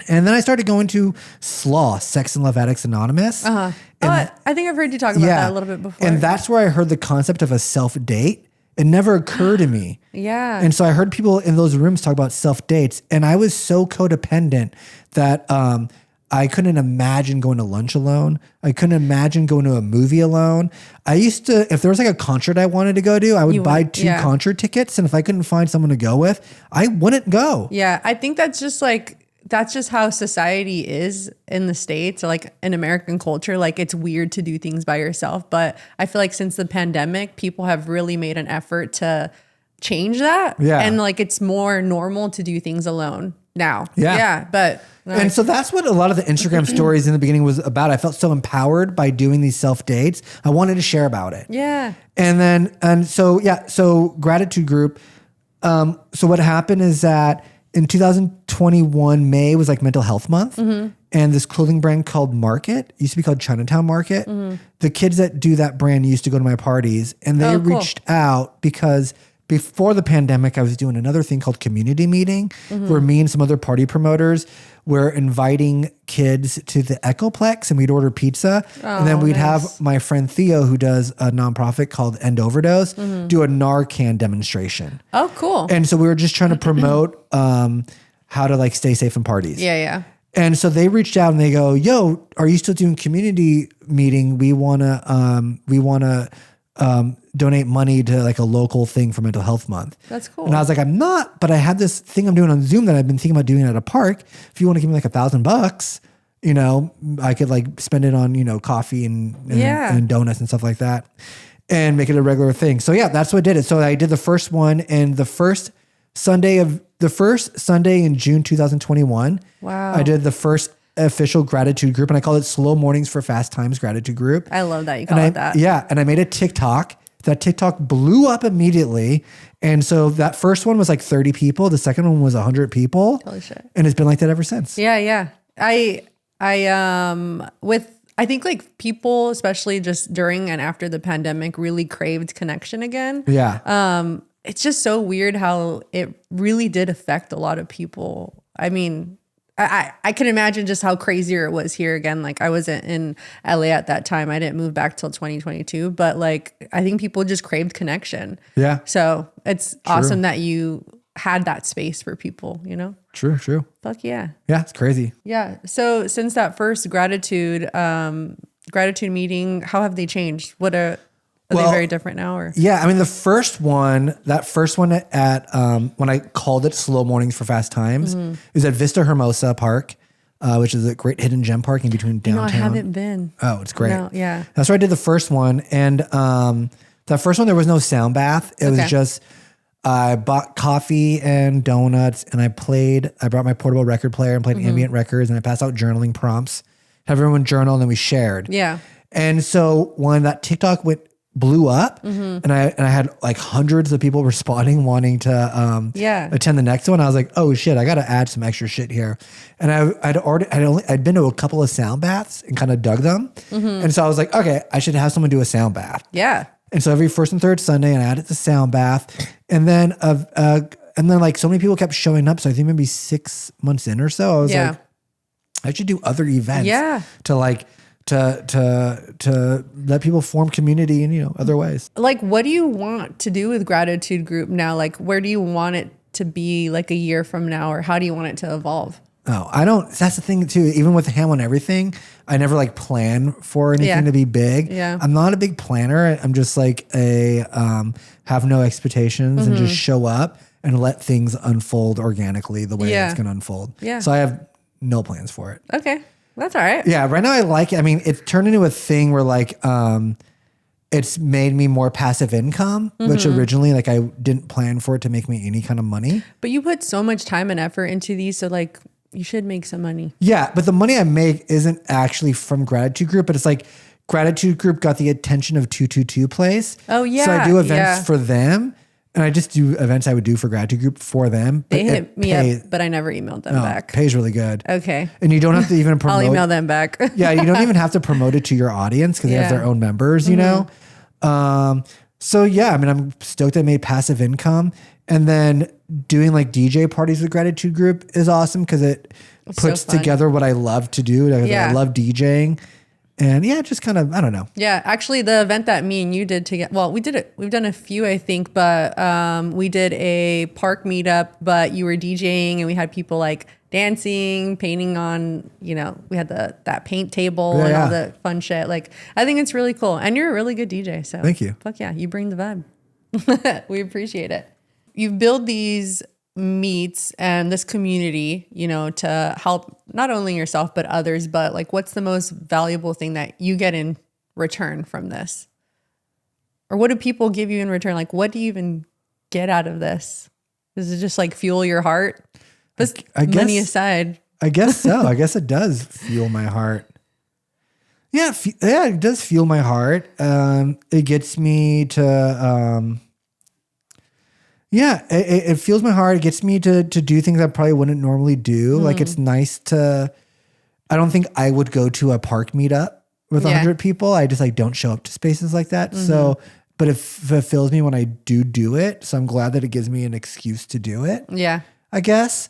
And then I started going to SLAW, Sex and Love Addicts Anonymous. I think I've heard you talk about that a little bit before. And that's where I heard the concept of a self-date. It never occurred to me. Yeah. And so I heard people in those rooms talk about self-dates, and I was so codependent that I couldn't imagine going to lunch alone. I couldn't imagine going to a movie alone. I used to, if there was like a concert I wanted to go to, I would buy two concert tickets. And if I couldn't find someone to go with, I wouldn't go. Yeah. I think that's just how society is in the States, or like in American culture. Like it's weird to do things by yourself. But I feel like since the pandemic, people have really made an effort to change that. Yeah. And like it's more normal to do things alone now. Yeah. Yeah. But and so that's what a lot of the Instagram stories in the beginning was about. I felt so empowered by doing these self dates. I wanted to share about it. Yeah. So gratitude group. So what happened is that in 2021, May was like mental health month. And this clothing brand called Market, used to be called Chinatown Market. The kids that do that brand used to go to my parties, and they reached out because before the pandemic, I was doing another thing called community meeting, where me and some other party promoters were inviting kids to the Echoplex, and we'd order pizza. And then we'd have my friend Theo, who does a nonprofit called End Overdose, do a Narcan demonstration. Oh, cool. And so we were just trying to promote how to like stay safe in parties. Yeah. Yeah. And so they reached out and they go, "Yo, are you still doing community meeting? We wanna donate money to like a local thing for Mental Health Month." That's cool. And I was like, "I'm not, but I had this thing I'm doing on Zoom that I've been thinking about doing at a park. If you want to give me like $1,000, you know, I could like spend it on, you know, coffee and donuts and stuff like that, and make it a regular thing." So yeah, that's what I did it. So I did the first one, and the first Sunday in June 2021. Wow. I did the first official gratitude group, and I called it Slow Mornings for Fast Times Gratitude Group. I love that you call it that. Yeah, and I made a TikTok. That TikTok blew up immediately. And so that first one was like 30 people. The second one was 100 people. Holy shit. And it's been like that ever since. Yeah, yeah. I think like people, especially just during and after the pandemic, really craved connection again. Yeah. It's just so weird how it really did affect a lot of people. I mean, I can imagine just how crazier it was here again. Like I wasn't in LA at that time. I didn't move back till 2022, but like, I think people just craved connection. Yeah. So it's awesome that you had that space for people, you know? True. Fuck yeah. Yeah. It's crazy. Yeah. So since that first gratitude meeting, how have they changed? Are they very different now, or? Yeah, I mean, that first one at when I called it Slow Mornings for Fast Times, is at Vista Hermosa Park, which is a great hidden gem park in between downtown. No, I haven't been. Oh, it's great. No, yeah. That's where I did the first one, and that first one there was no sound bath. It was just I bought coffee and donuts, and I brought my portable record player and played ambient records, and I passed out journaling prompts. Have everyone journal, and then we shared. Yeah. And so when that TikTok blew up, and I had like hundreds of people responding wanting to attend the next one. I was like, oh shit, I got to add some extra shit here. And I'd been to a couple of sound baths and kind of dug them. And so I was like, okay, I should have someone do a sound bath. Yeah. And so every first and third Sunday, and I added the sound bath, and then like so many people kept showing up. So I think maybe 6 months in or so, I was like, I should do other events to like, to let people form community in, you know, other ways. Like, what do you want to do with gratitude group now? Like, where do you want it to be like a year from now, or how do you want it to evolve? Oh, I don't, that's the thing too. Even with Ham on Everything, I never like plan for anything to be big. Yeah. I'm not a big planner. I'm just like have no expectations and just show up and let things unfold organically the way it's going to unfold. Yeah. So I have no plans for it. Okay. That's all right. Yeah, right now I like it. I mean, it's turned into a thing where like it's made me more passive income, which originally like I didn't plan for it to make me any kind of money. But you put so much time and effort into these, so like you should make some money. Yeah, but the money I make isn't actually from Gratitude Group, but it's like Gratitude Group got the attention of 222 Place. Oh yeah. So I do events for them. And I just do events I would do for Gratitude Group for them. They hit me up, but I never emailed them back. Pays really good. Okay. And you don't have to even promote. I'll email them back. Yeah, you don't even have to promote it to your audience because they have their own members, you know? So yeah, I mean, I'm stoked I made passive income. And then doing like DJ parties with Gratitude Group is awesome because it puts together what I love to do. I love DJing. And yeah, just kind of, I don't know. Yeah, actually the event that me and you did together, well, we did it, we've done a few, I think, but we did a park meetup, but you were DJing and we had people like dancing, painting on, we had that paint table and Yeah. all the fun shit. Like, I think it's really cool. And you're a really good DJ. So Thank you. Fuck yeah, you bring the vibe. We appreciate it. You build these meets and this community, to help not only yourself, but others. But like, what's the most valuable thing that you get in return from this? Or what do people give you in return? Like, what do you even get out of this? Does it just like fuel your heart? But money aside. I guess so. I guess it does fuel my heart. Yeah, it does fuel my heart. It gets me to, it fuels my heart. It gets me to do things I probably wouldn't normally do. Like, it's nice to, I don't think I would go to a park meetup with 100 people. I just like don't show up to spaces like that. So, but it fulfills me when I do it. So I'm glad that it gives me an excuse to do it. Yeah. I guess.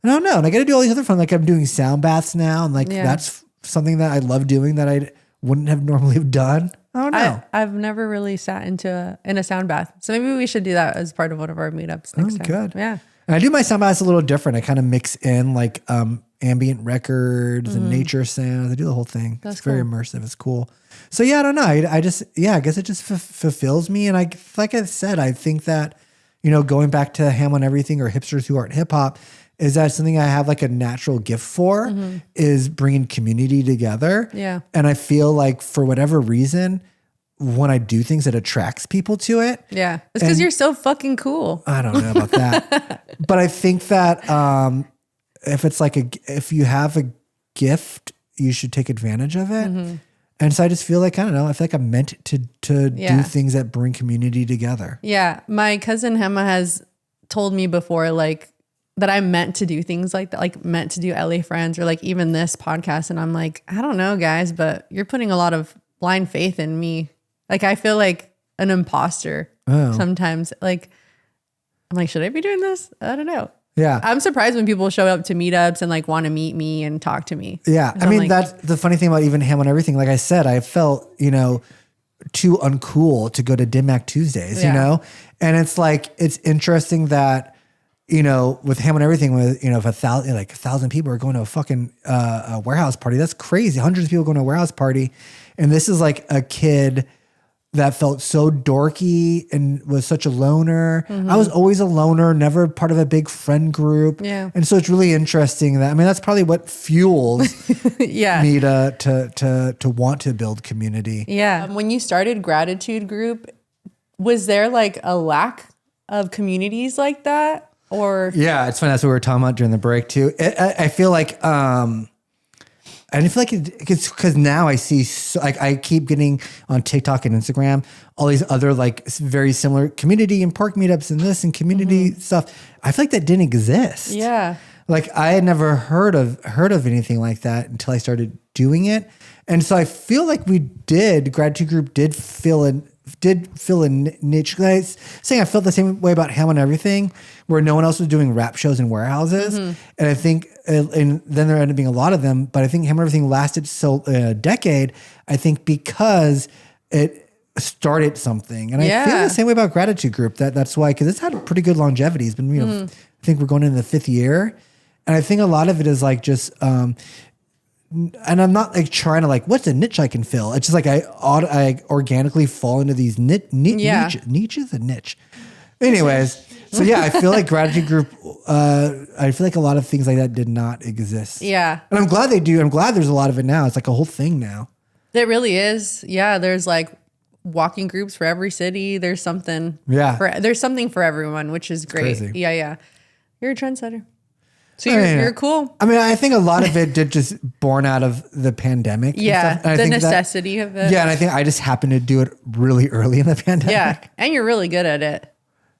I don't know. And I got to do all these other fun. Like, I'm doing sound baths now. And like, that's something that I love doing that I wouldn't have normally have done. I don't know. I've never really sat in a sound bath. So maybe we should do that as part of one of our meetups next time. Good. Yeah. And I do my sound baths a little different. I kind of mix in like ambient records and nature sounds. I do the whole thing. It's very immersive. It's cool. So yeah, I don't know. I just, I guess it just fulfills me. And like I said, I think that, going back to Ham on Everything or hipsters who aren't hip hop, is that something I have like a natural gift for is bringing community together. Yeah. And I feel like for whatever reason, when I do things, it attracts people to it. Yeah. It's because you're so fucking cool. I don't know about that. But I think that if you have a gift, you should take advantage of it. And so I just feel like, I don't know, I feel like I'm meant to do things that bring community together. Yeah. My cousin Gema has told me before, like, that I'm meant to do things like that, like meant to do LA Friends or like even this podcast. And I'm like, I don't know, guys, but you're putting a lot of blind faith in me. Like, I feel like an imposter sometimes. Like, I'm like, should I be doing this? I don't know. Yeah. I'm surprised when people show up to meetups and like want to meet me and talk to me. Yeah. I mean, that's the funny thing about even Ham on Everything. Like I said, I felt, too uncool to go to Dim Mak Tuesdays, and it's like, it's interesting that, with Ham on Everything, with, if 1,000 people are going to a fucking a warehouse party, that's crazy. Hundreds of people going to a warehouse party. And this is like a kid that felt so dorky and was such a loner. I was always a loner, never part of a big friend group. Yeah. And so it's really interesting that, I mean, that's probably what fuels me to want to build community. Yeah. When you started Gratitude Group, was there like a lack of communities like that? Or yeah, it's funny. That's what we were talking about during the break too. I feel like, I feel like it's because now I see, I keep getting on TikTok and Instagram, all these other like very similar community and park meetups and this and community stuff. I feel like that didn't exist. Yeah. Like I had never heard of anything like that until I started doing it. And so I feel like Gratitude Group did fill a niche. Saying I felt the same way about Ham on Everything, where no one else was doing rap shows in warehouses. And I think, and then there ended up being a lot of them, but I think Ham on Everything lasted a decade, I think because it started something. And I feel the same way about Gratitude Group. That's why, because it's had a pretty good longevity. It's been, I think we're going into the 5th year. And I think a lot of it is like just, and I'm not like trying to like, what's a niche I can fill? It's just like I organically fall into these niches, a niche. Anyways, so yeah, I feel like Gratitude Group, I feel like a lot of things like that did not exist. Yeah. And I'm glad they do. I'm glad there's a lot of it now. It's like a whole thing now. It really is. Yeah. There's like walking groups for every city. There's something. Yeah. There's something for everyone, which is great. Crazy. Yeah. Yeah. You're a trendsetter. So you're cool. I mean, I think a lot of it did just born out of the pandemic. Yeah, and the necessity of it. Yeah, and I think I just happened to do it really early in the pandemic. Yeah, and you're really good at it.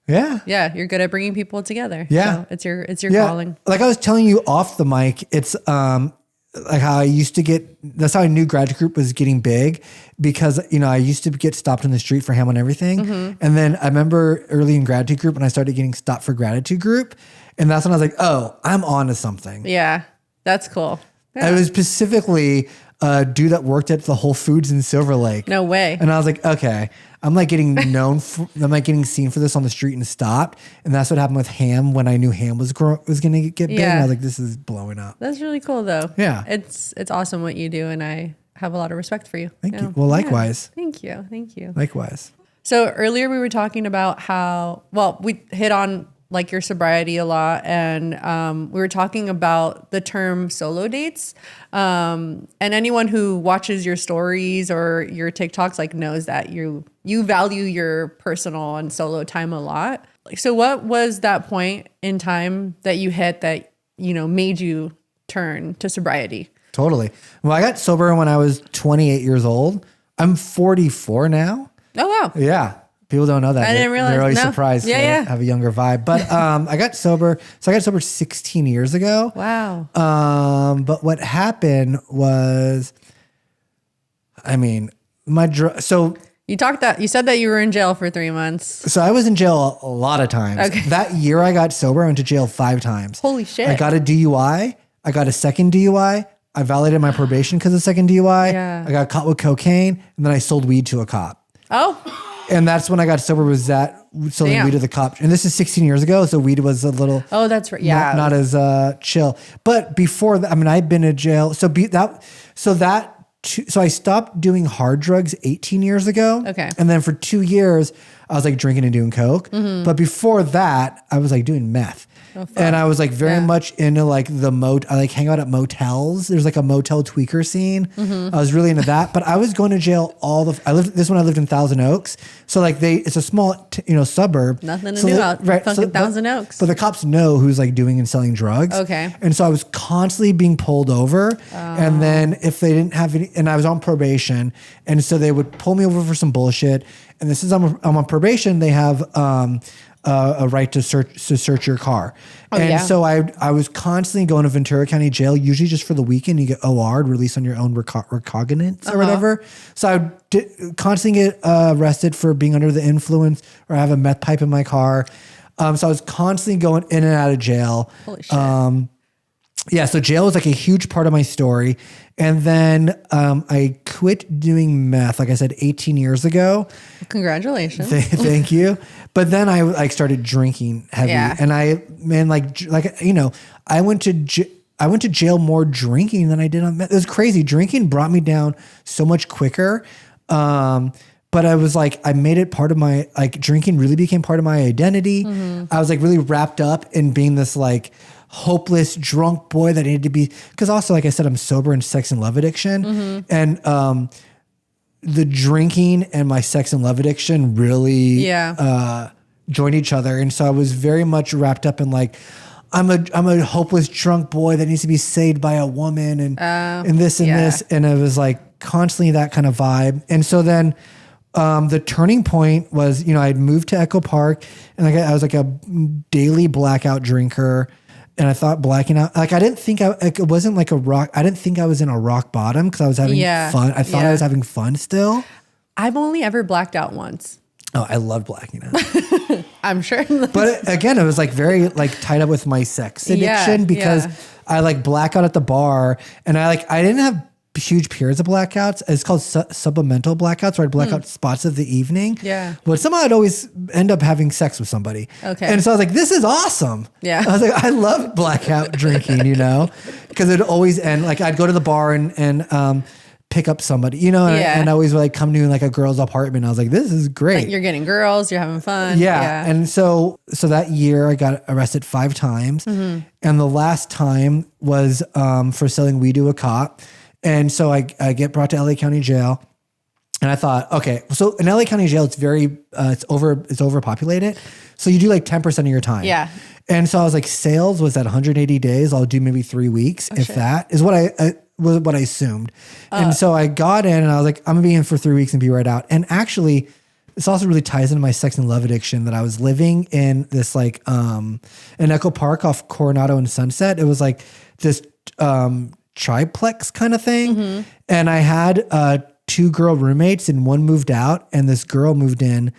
Yeah. Yeah, you're good at bringing people together. Yeah. So it's your calling. Like I was telling you off the mic, it's like how I used to get, that's how I knew Gratitude Group was getting big, because, I used to get stopped in the street for Ham on Everything. And then I remember early in Gratitude Group when I started getting stopped for Gratitude Group. And that's when I was like, oh, I'm on to something. Yeah, that's cool. Yeah. I was specifically a dude that worked at the Whole Foods in Silver Lake. No way. And I was like, okay, I'm like getting I'm like getting seen for this on the street and stopped. And that's what happened with Ham when I knew Ham was going to get big. And I was like, this is blowing up. That's really cool though. Yeah. It's awesome what you do. And I have a lot of respect for you. Thank you. Well, likewise. Yeah. Thank you. Thank you. Likewise. So earlier we were talking about how, well, we hit on like your sobriety a lot, and we were talking about the term solo dates. And anyone who watches your stories or your TikToks like knows that you value your personal and solo time a lot. So what was that point in time that you hit that, you know, made you turn to sobriety? Totally. Well, I got sober when I was 28 years old. I'm 44 now. Oh, wow. Yeah. People don't know that. I didn't realize. They're always No. surprised. Yeah. I have a younger vibe. But I got sober. So I got sober 16 years ago. Wow. But what happened was, I mean, so You said that you were in jail for 3 months. So I was in jail a lot of times. Okay. That year I got sober, I went to jail 5 times. Holy shit. I got a DUI. I got a second DUI. I violated my probation because of second DUI. Yeah. I got caught with cocaine, and then I sold weed to a cop. Oh, And that's when I got sober, was that selling Damn. weed to the cop. And this is 16 years ago, so weed was a little that's right. Yeah. not as chill. But before that, I mean, I've been in jail. So I stopped doing hard drugs 18 years ago. Okay. And then for 2 years, I was like drinking and doing coke. But before that, I was like doing meth. And I was like very much into like I like hang out at motels. There's like a motel tweaker scene. I was really into that, but I was going to jail I lived in Thousand Oaks. So like it's a small, suburb. Nothing to do about fucking Thousand Oaks. But the cops know who's like doing and selling drugs. Okay. And so I was constantly being pulled over. And then if they didn't have any, and I was on probation. And so they would pull me over for some bullshit. And this is, I'm on probation. They have, a right to search your car. So I was constantly going to Ventura County Jail, usually just for the weekend. You get OR'd, released on your own recognizance or whatever. So I would constantly get arrested for being under the influence or have a meth pipe in my car. So I was constantly going in and out of jail. Holy shit. So jail was like a huge part of my story. And then I quit doing meth, like I said, 18 years ago. Congratulations. Thank you. But then I like started drinking heavy, and I went to jail more drinking than I did on meth. It was crazy. Drinking brought me down so much quicker. But I was like, I made it part of my, like, drinking really became part of my identity. I was like really wrapped up in being this like hopeless drunk boy that I needed to be, because also, like I said, I'm sober in sex and love addiction. And the drinking and my sex and love addiction really joined each other. And so I was very much wrapped up in like, I'm a hopeless drunk boy that needs to be saved by a woman and this and this. And it was like constantly that kind of vibe. And so then the turning point was, I'd moved to Echo Park, and I was like a daily blackout drinker. And I thought blacking out, like I didn't think it wasn't like a rock. I didn't think I was in a rock bottom because I was having fun. I thought I was having fun still. I've only ever blacked out once. Oh, I love blacking out. I'm sure. But again, it was like very like tied up with my sex addiction because I like black out at the bar, and I didn't have huge periods of blackouts. It's called subliminal blackouts, where I'd black out spots of the evening. Yeah. But somehow I'd always end up having sex with somebody. Okay. And so I was like, this is awesome. Yeah. I was like, I love blackout drinking, because it'd always end, like I'd go to the bar and pick up somebody, and I always would like come to like a girl's apartment. I was like, this is great. Like you're getting girls, you're having fun. Yeah. And so that year I got arrested 5 times. And the last time was for selling weed to a cop. And so I get brought to LA County Jail, and I thought, okay, so in LA County Jail, it's it's overpopulated. So you do like 10% of your time. Yeah. And so I was like, sales was at 180 days. I'll do maybe 3 weeks, if that is what I assumed. And so I got in, and I was like, I'm gonna be in for 3 weeks and be right out. And actually, this also really ties into my sex and love addiction, that I was living in this like in Echo Park off Coronado and Sunset. It was like this triplex kind of thing. And I had 2 girl roommates, and one moved out, and this girl moved in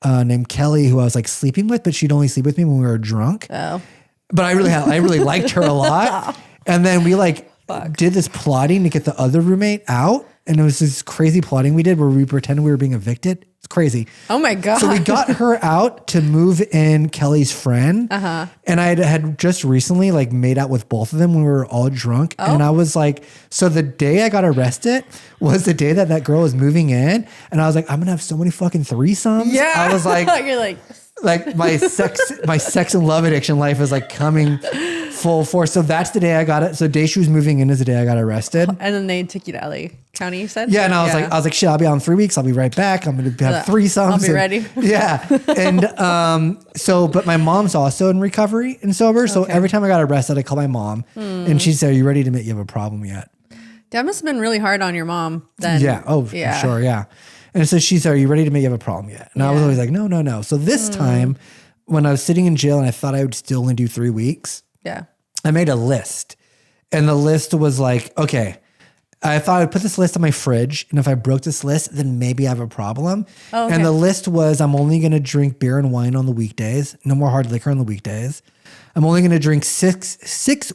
named Kelly, who I was like sleeping with, but she'd only sleep with me when we were drunk. Oh. But I really liked her a lot. And then we like did this plotting to get the other roommate out. And it was this crazy plotting we did where we pretended we were being evicted. It's crazy. Oh my God. So we got her out to move in Kelly's friend. And I had just recently like made out with both of them when we were all drunk. And I was like, so the day I got arrested was the day that girl was moving in. And I was like, I'm gonna have so many fucking threesomes. Yeah. I was like, you're like my sex and love addiction life is like coming full force. So that's the day I got it. So the day she was moving in is the day I got arrested. And then they took you to LA County, you said? Yeah, and I was like, shit, I'll be on 3 weeks. I'll be right back. I'm gonna have threesomes. I'll be ready. Yeah. And but my mom's also in recovery and sober. So every time I got arrested, I call my mom and she said, "Are you ready to admit you have a problem yet?" That must have been really hard on your mom then. Yeah. Oh, yeah. sure. Yeah. And so she said, "Are you ready to admit you have a problem yet?" And I was always like, no. So this time when I was sitting in jail and I thought I would still only do 3 weeks. Yeah. I made a list, and the list was like, okay, I thought I'd put this list on my fridge, and if I broke this list, then maybe I have a problem. Oh, okay. And the list was, I'm only going to drink beer and wine on the weekdays. No more hard liquor on the weekdays. I'm only going to drink six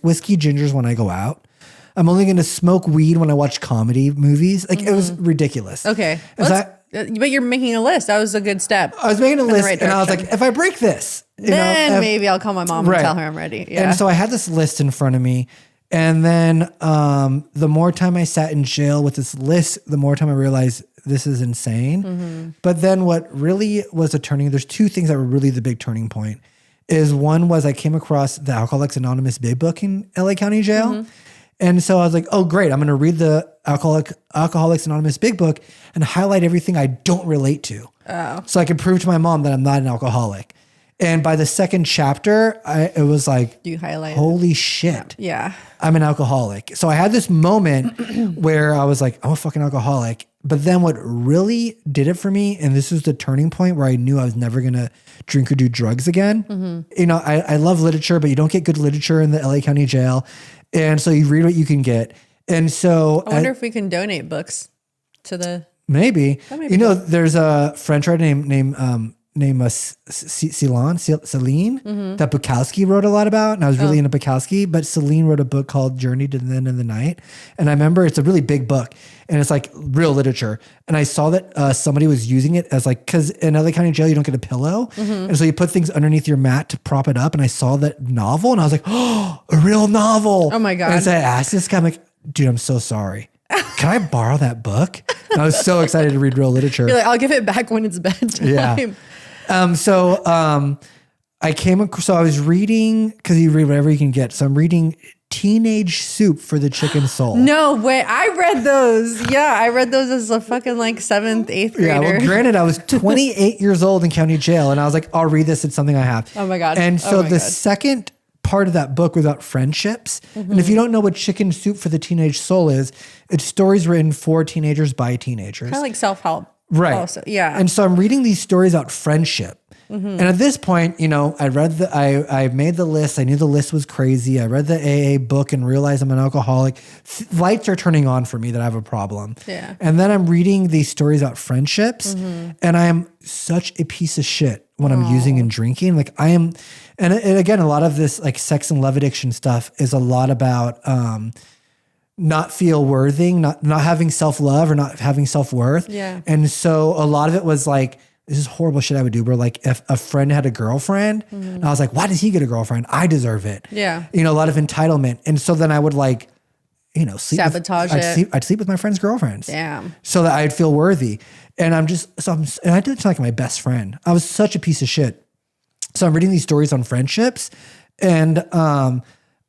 whiskey gingers when I go out. I'm only going to smoke weed when I watch comedy movies. Like it was ridiculous. Okay. And But you're making a list. That was a good step. I was making a list, right and I was like, direction. if I break this, Then maybe I'll call my mom and tell her I'm ready. Yeah. And so I had this list in front of me. And then the more time I sat in jail with this list, the more time I realized this is insane. But then what really was there's 2 things that were really the big turning point. Is one was I came across the Alcoholics Anonymous Big Book in LA County Jail. And so I was like, oh, great. I'm going to read the Alcoholics Anonymous Big Book and highlight everything I don't relate to. So I can prove to my mom that I'm not an alcoholic. And by the second chapter, it was like, you highlight holy shit. Yeah. I'm an alcoholic. So I had this moment where I was like, I'm a fucking alcoholic. But then what really did it for me, and this was the turning point where I knew I was never going to drink or do drugs again. You know, I love literature, but you don't get good literature in the LA County Jail. And so you read what you can get. And so I wonder if we can donate books to the... Maybe. You know, there's a French writer named Celine that Bukowski wrote a lot about. And I was really into Bukowski, but Celine wrote a book called Journey to the End of the Night. And I remember it's a really big book and it's like real literature. And I saw that somebody was using it as like, cause in LA County Jail, you don't get a pillow. And so you put things underneath your mat to prop it up. And I saw that novel and I was like, oh, a real novel. Oh my God. And so I asked this guy, I'm like, dude, I'm so sorry. Can I borrow that book? And I was so excited to read real literature. You're like, I'll give it back when it's bedtime. Yeah. So I was reading, because you read whatever you can get. So I'm reading Teenage Soup for the Chicken Soul. No way. I read those. Yeah. I read those as a fucking like 7th, 8th grader. Yeah. Well, granted, I was 28 years old in county jail and I was like, I'll read this. It's something I have. Oh my God. And so the second part of that book was about friendships. And if you don't know what Chicken Soup for the Teenage Soul is, it's stories written for teenagers by teenagers. Kind of like self-help. Right. Also. Yeah. And so I'm reading these stories about friendship. And at this point, you know, I made the list. I knew the list was crazy. I read the AA book and realized I'm an alcoholic. Lights are turning on for me that I have a problem. Yeah. And then I'm reading these stories about friendships and I am such a piece of shit when I'm using and drinking. Like I am, and again, a lot of this like sex and love addiction stuff is a lot about, not feel worthy, not having self-love or not having self-worth. Yeah. And so a lot of it was like, this is horrible shit I would do where like if a friend had a girlfriend and I was like, why does he get a girlfriend? I deserve it. Yeah. You know, a lot of entitlement. And so then I would like, you know, Sabotage I'd sleep with my friends' girlfriends. Damn. So that I'd feel worthy. And and I did it to like my best friend. I was such a piece of shit. So I'm reading these stories on friendships and,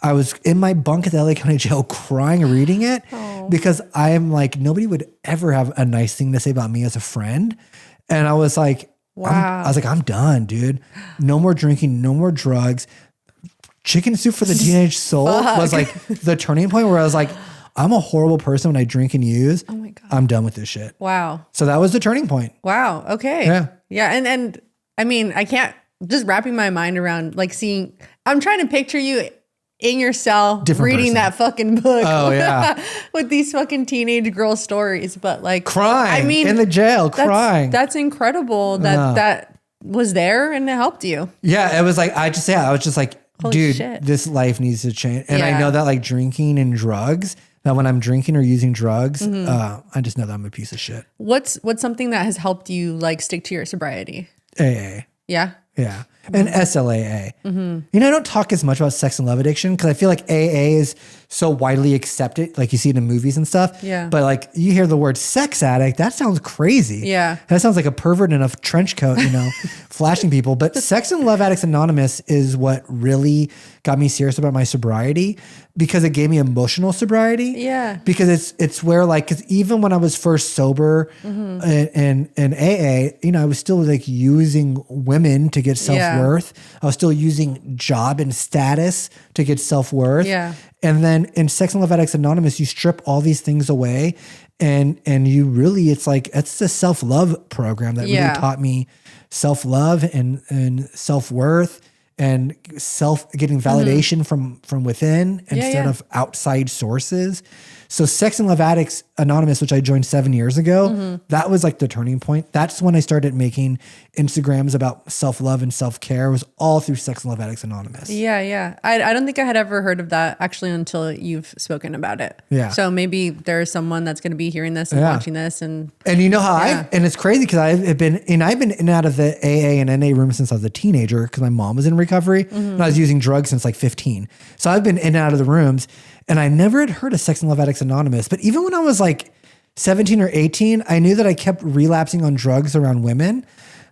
I was in my bunk at the LA County Jail crying reading it because I am like, nobody would ever have a nice thing to say about me as a friend. And I was like, wow. I'm done, dude. No more drinking, no more drugs. Chicken Soup for the Teenage Soul was like the turning point where I was like, I'm a horrible person when I drink and use. Oh my God. I'm done with this shit. Wow. So that was the turning point. Wow. Okay. Yeah. Yeah. And I mean, I can't just wrapping my mind around like I'm trying to picture you in your cell reading person. that fucking book. Oh yeah. With these fucking teenage girl stories, but like Crying. I mean, in the jail, crying. That's incredible that was there and it helped you. Yeah. It was like, I was just like, Holy dude, shit. this life needs to change. And I know that like drinking and drugs that when I'm drinking or using drugs, I just know that I'm a piece of shit. What's something that has helped you like stick to your sobriety? AA. Yeah. Yeah. And SLAA. You know, I don't talk as much about sex and love addiction because I feel like AA is so widely accepted. Like you see it in movies and stuff. Yeah. But like you hear the word sex addict, that sounds crazy. Yeah. That sounds like a pervert in a trench coat, you know, flashing people. But Sex and Love Addicts Anonymous is what really got me serious about my sobriety because it gave me emotional sobriety. Yeah. Because it's where like, cause even when I was first sober in AA, you know, I was still like using women to get self-worth. I was still using job and status to get self-worth. Yeah. And then in Sex and Love Addicts Anonymous, you strip all these things away and you really, it's the self-love program that really taught me self-love and self-worth and getting validation from within instead of outside sources. So Sex and Love Addicts Anonymous, which I joined 7 years ago, that was like the turning point. That's when I started making Instagrams about self-love and self-care. It was all through Sex and Love Addicts Anonymous. Yeah, yeah. I don't think I had ever heard of that actually until you've spoken about it. Yeah. So maybe there's someone that's going to be hearing this and watching this. And you know how and it's crazy because I've been in and out of the AA and NA room since I was a teenager because my mom was in recovery and I was using drugs since like 15. So I've been in and out of the rooms. And I never had heard of Sex and Love Addicts Anonymous. But even when I was like 17 or 18, I knew that I kept relapsing on drugs around women,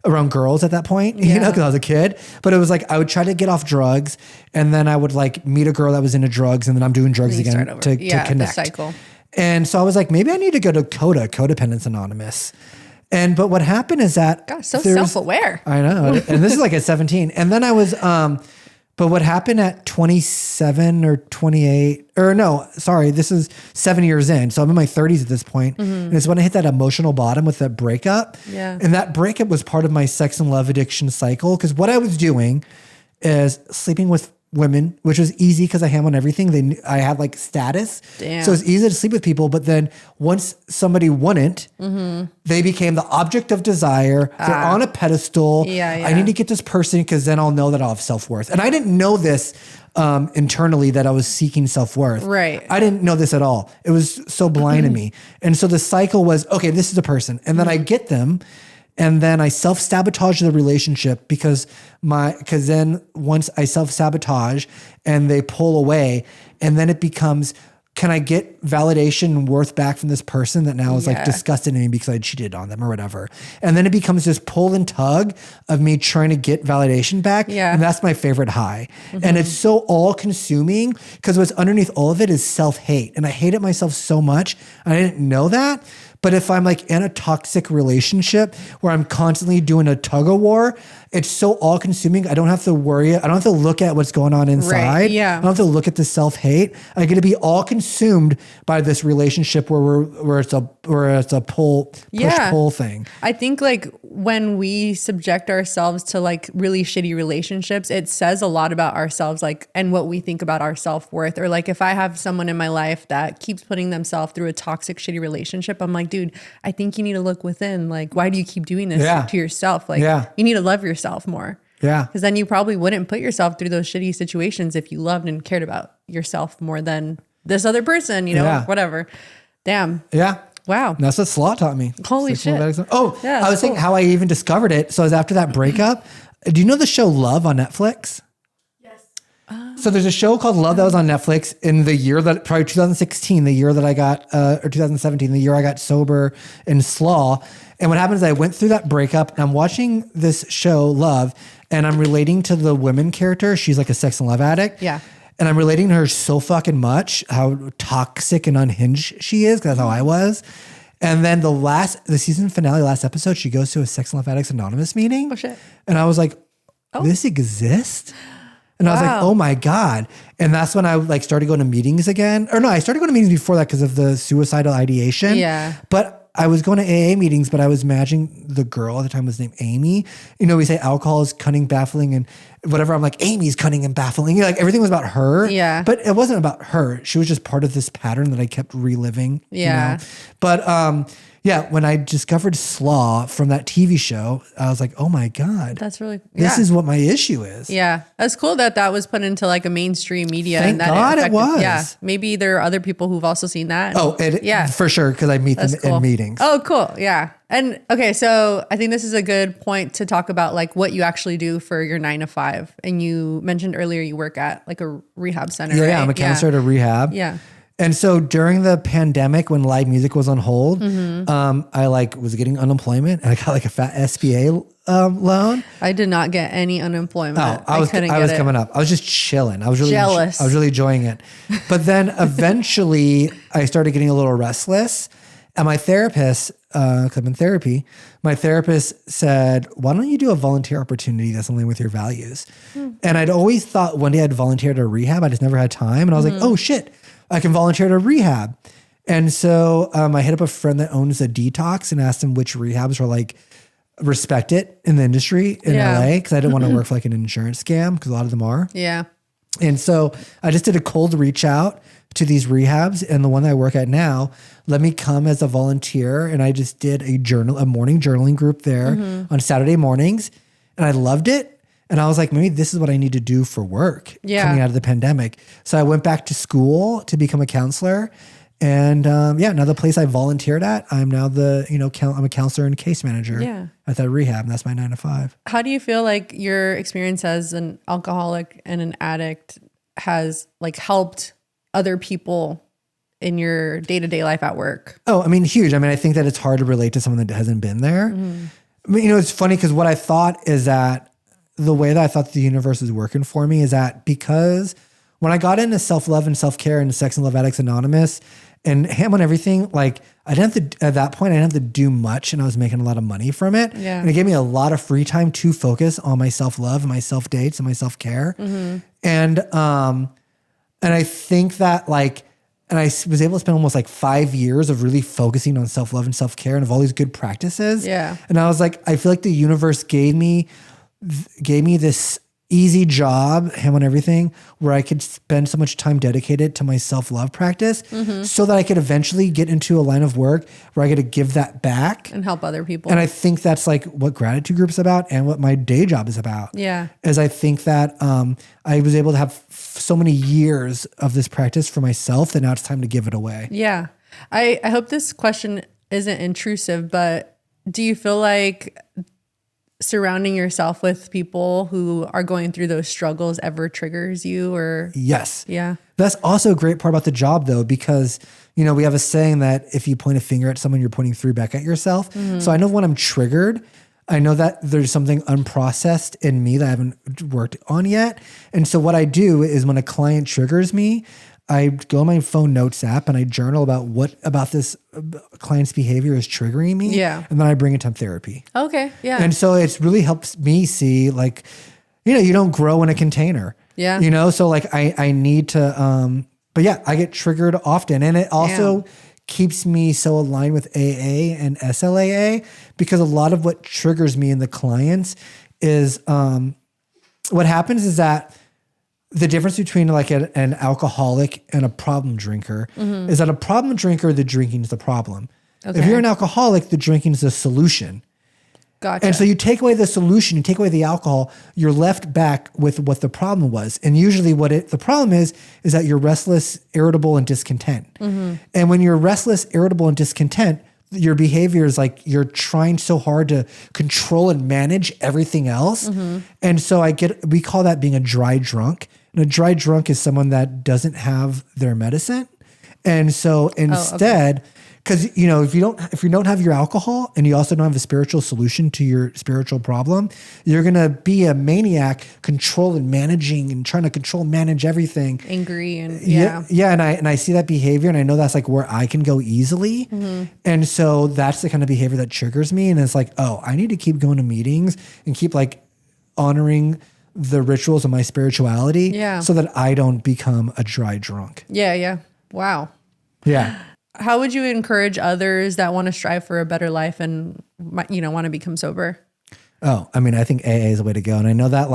around girls at that point, you know, because I was a kid. But it was like I would try to get off drugs and then I would like meet a girl that was into drugs and then I'm doing drugs again to connect. The cycle. And so I was like, maybe I need to go to Codependence Anonymous. But what happened is that... Gosh, so self-aware. I know. And this is like at 17. And then I was... But what happened at 27 or 28, or no, sorry, this is 7 years in. So I'm in my 30s at this point. And it's when I hit that emotional bottom with that breakup. Yeah. And that breakup was part of my sex and love addiction cycle. Because what I was doing is sleeping with women, which was easy because I ham on everything. I had like status. Damn. So it's easy to sleep with people. But then once somebody wouldn't, they became the object of desire. They're on a pedestal. I need to get this person because then I'll know that I'll have self-worth. And I didn't know this internally that I was seeking self-worth. Right. I didn't know this at all. It was so blind to me. And so the cycle was, okay, this is a person. And then I get them. And then I self-sabotage the relationship because then once I self-sabotage and they pull away and then it becomes, can I get validation and worth back from this person that now is like disgusted in me because I cheated on them or whatever. And then it becomes this pull and tug of me trying to get validation back. Yeah. And that's my favorite high. And it's so all consuming because what's underneath all of it is self-hate. And I hated myself so much. I didn't know that. But if I'm like in a toxic relationship where I'm constantly doing a tug of war, it's so all consuming. I don't have to worry. I don't have to look at what's going on inside. Right, yeah. I don't have to look at the self-hate. I get to be all consumed by this relationship where it's a push-pull thing. I think like when we subject ourselves to like really shitty relationships, it says a lot about ourselves, like, and what we think about our self-worth. Or like if I have someone in my life that keeps putting themselves through a toxic, shitty relationship, I'm like, dude, I think you need to look within. Like, why do you keep doing this to yourself? Like, you need to love yourself more. Yeah. Because then you probably wouldn't put yourself through those shitty situations if you loved and cared about yourself more than this other person, you know, whatever. Damn. Yeah. Wow. That's what Slaw taught me. Holy shit. Oh, I was saying how I even discovered it. So it was after that breakup. Do you know the show Love on Netflix? So there's a show called Love that was on Netflix in the year that, probably 2016, the year that I got, or 2017, the year I got sober and slaw. And what happened is I went through that breakup and I'm watching this show, Love, and I'm relating to the women character. She's like a sex and love addict. Yeah. And I'm relating to her so fucking much, how toxic and unhinged she is, because that's how I was. And then the season finale, last episode, she goes to a Sex and Love Addicts Anonymous meeting. Oh, shit. And I was like, this exists? And I was like, oh my God. And that's when I like started going to meetings again. Or no, I started going to meetings before that because of the suicidal ideation. Yeah. But I was going to AA meetings, but I was imagining the girl at the time was named Amy. You know, we say alcohol is cunning, baffling, and whatever. I'm like, Amy's cunning and baffling. You know, like everything was about her. Yeah. But it wasn't about her. She was just part of this pattern that I kept reliving. Yeah. You know? But Yeah, when I discovered slaw from that TV show, I was like, oh my God, That's really, this is what my issue is. Yeah. That's cool that was put into like a mainstream media. Thank and that God it was. Yeah. Maybe there are other people who've also seen that. Oh, for sure, because I meet them in meetings. Oh, cool. Yeah. And okay, so I think this is a good point to talk about like what you actually do for your 9 to 5. And you mentioned earlier you work at like a rehab center. Yeah, right? I'm a counselor at a rehab. Yeah. And so during the pandemic, when live music was on hold, I like was getting unemployment, and I got like a fat SBA loan. I did not get any unemployment. Oh, I was coming up. I was just chilling. I was really jealous. I was really enjoying it. But then eventually, I started getting a little restless, and my therapist, because I'm in therapy, my therapist said, "Why don't you do a volunteer opportunity that's in line with your values?" And I'd always thought one day I'd volunteer at a rehab. I just never had time, and I was like, "Oh shit, I can volunteer at a rehab." And so I hit up a friend that owns a detox and asked him which rehabs were like respected in the industry in LA, because I didn't want to work for like an insurance scam, because a lot of them are. Yeah. And so I just did a cold reach out to these rehabs, and the one that I work at now let me come as a volunteer. And I just did a morning journaling group there on Saturday mornings, and I loved it. And I was like, maybe this is what I need to do for work coming out of the pandemic. So I went back to school to become a counselor. And now the place I volunteered at, I'm now I'm a counselor and case manager at that rehab. And that's my 9 to 5. How do you feel like your experience as an alcoholic and an addict has like helped other people in your day-to-day life at work? Oh, I mean, huge. I mean, I think that it's hard to relate to someone that hasn't been there. I mean, it's funny because what I thought is that the way that I thought the universe was working for me is that because when I got into self-love and self-care and Sex and Love Addicts Anonymous and Ham on Everything, like I didn't have to, at that point, I didn't have to do much, and I was making a lot of money from it. Yeah. And it gave me a lot of free time to focus on my self-love and my self-dates and my self-care. And I think that and I was able to spend almost like 5 years of really focusing on self-love and self-care and of all these good practices. Yeah. And I was like, I feel like the universe gave me this easy job, Ham on Everything, where I could spend so much time dedicated to my self-love practice so that I could eventually get into a line of work where I get to give that back and help other people. And I think that's like what gratitude group is about and what my day job is about. Yeah. Is I think that I was able to have so many years of this practice for myself that now it's time to give it away. Yeah. I hope this question isn't intrusive, but do you feel like surrounding yourself with people who are going through those struggles ever triggers you? Or yes. Yeah. That's also a great part about the job though, because we have a saying that if you point a finger at someone, you're pointing 3 back at yourself. So I know when I'm triggered, I know that there's something unprocessed in me that I haven't worked on yet. And so what I do is when a client triggers me, I go on my phone notes app and I journal about what about this client's behavior is triggering me. Yeah. And then I bring it to therapy. Okay. Yeah. And so it's really helps me see like, you don't grow in a container. Yeah. So like I need to, but yeah, I get triggered often. And it also keeps me so aligned with AA and SLAA, because a lot of what triggers me in the clients is what happens is that the difference between like an alcoholic and a problem drinker is that a problem drinker, the drinking is the problem. Okay. If you're an alcoholic, the drinking is the solution. Gotcha. And so you take away the solution, you take away the alcohol, you're left back with what the problem was. And usually the problem is that you're restless, irritable, and discontent. And when you're restless, irritable, and discontent, your behavior is like you're trying so hard to control and manage everything else. And so we call that being a dry drunk. And a dry drunk is someone that doesn't have their medicine. And so instead, because if you don't have your alcohol and you also don't have a spiritual solution to your spiritual problem, you're gonna be a maniac, controlling, managing, and trying to control, manage everything. Angry and yeah. And I see that behavior, and I know that's like where I can go easily. And so that's the kind of behavior that triggers me. And it's like, oh, I need to keep going to meetings and keep like honoring the rituals of my spirituality, so that I don't become a dry drunk. Yeah. Wow. Yeah. How would you encourage others that want to strive for a better life and want to become sober? Oh, I mean, I think AA is the way to go. And I know that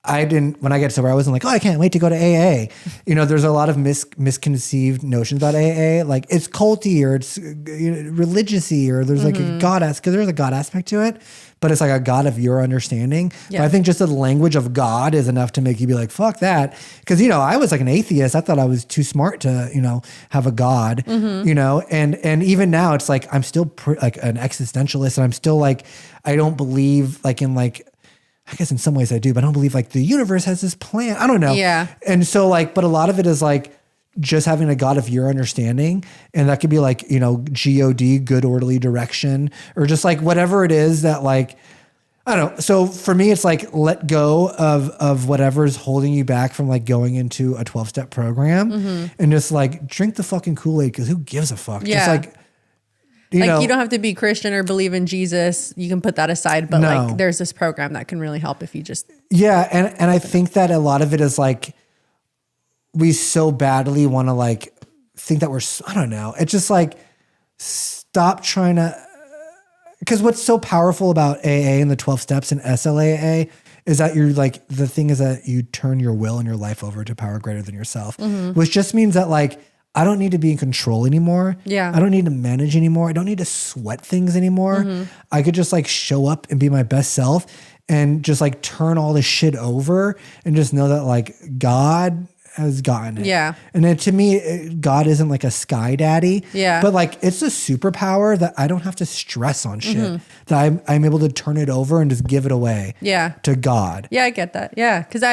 when I get sober, I wasn't like, oh, I can't wait to go to AA. There's a lot of misconceived notions about AA. Like it's culty or it's religious-y or there's like a God because there's a God aspect to it, but it's like a God of your understanding. Yeah. But I think just the language of God is enough to make you be like, fuck that. Because, I was like an atheist. I thought I was too smart to, have a God, and even now it's like, I'm still like an existentialist and I'm still like, I don't believe like in like, I guess in some ways I do, but I don't believe like the universe has this plan. I don't know. Yeah. And so like, but a lot of it is like just having a God of your understanding. And that could be like, GOD, good orderly direction, or just like whatever it is that like, I don't know. So for me, it's like, let go of whatever's holding you back from like going into a 12-step program and just like drink the fucking Kool-Aid. Cause who gives a fuck? Yeah. Just like, you don't have to be Christian or believe in Jesus. You can put that aside, but like there's this program that can really help if you just. Yeah. And I think that a lot of it is like, we so badly want to like think that I don't know. It's just like, stop trying to, because what's so powerful about AA and the 12 steps and SLAA is that you're like, the thing is that you turn your will and your life over to power greater than yourself, which just means that like, I don't need to be in control anymore. Yeah. I don't need to manage anymore. I don't need to sweat things anymore. I could just like show up and be my best self and just like turn all this shit over and just know that like God has gotten it. Yeah. And then to me, God isn't like a sky daddy. Yeah. But like it's a superpower that I don't have to stress on shit. That I'm able to turn it over and just give it away. Yeah. To God. Yeah, I get that. Yeah. Cause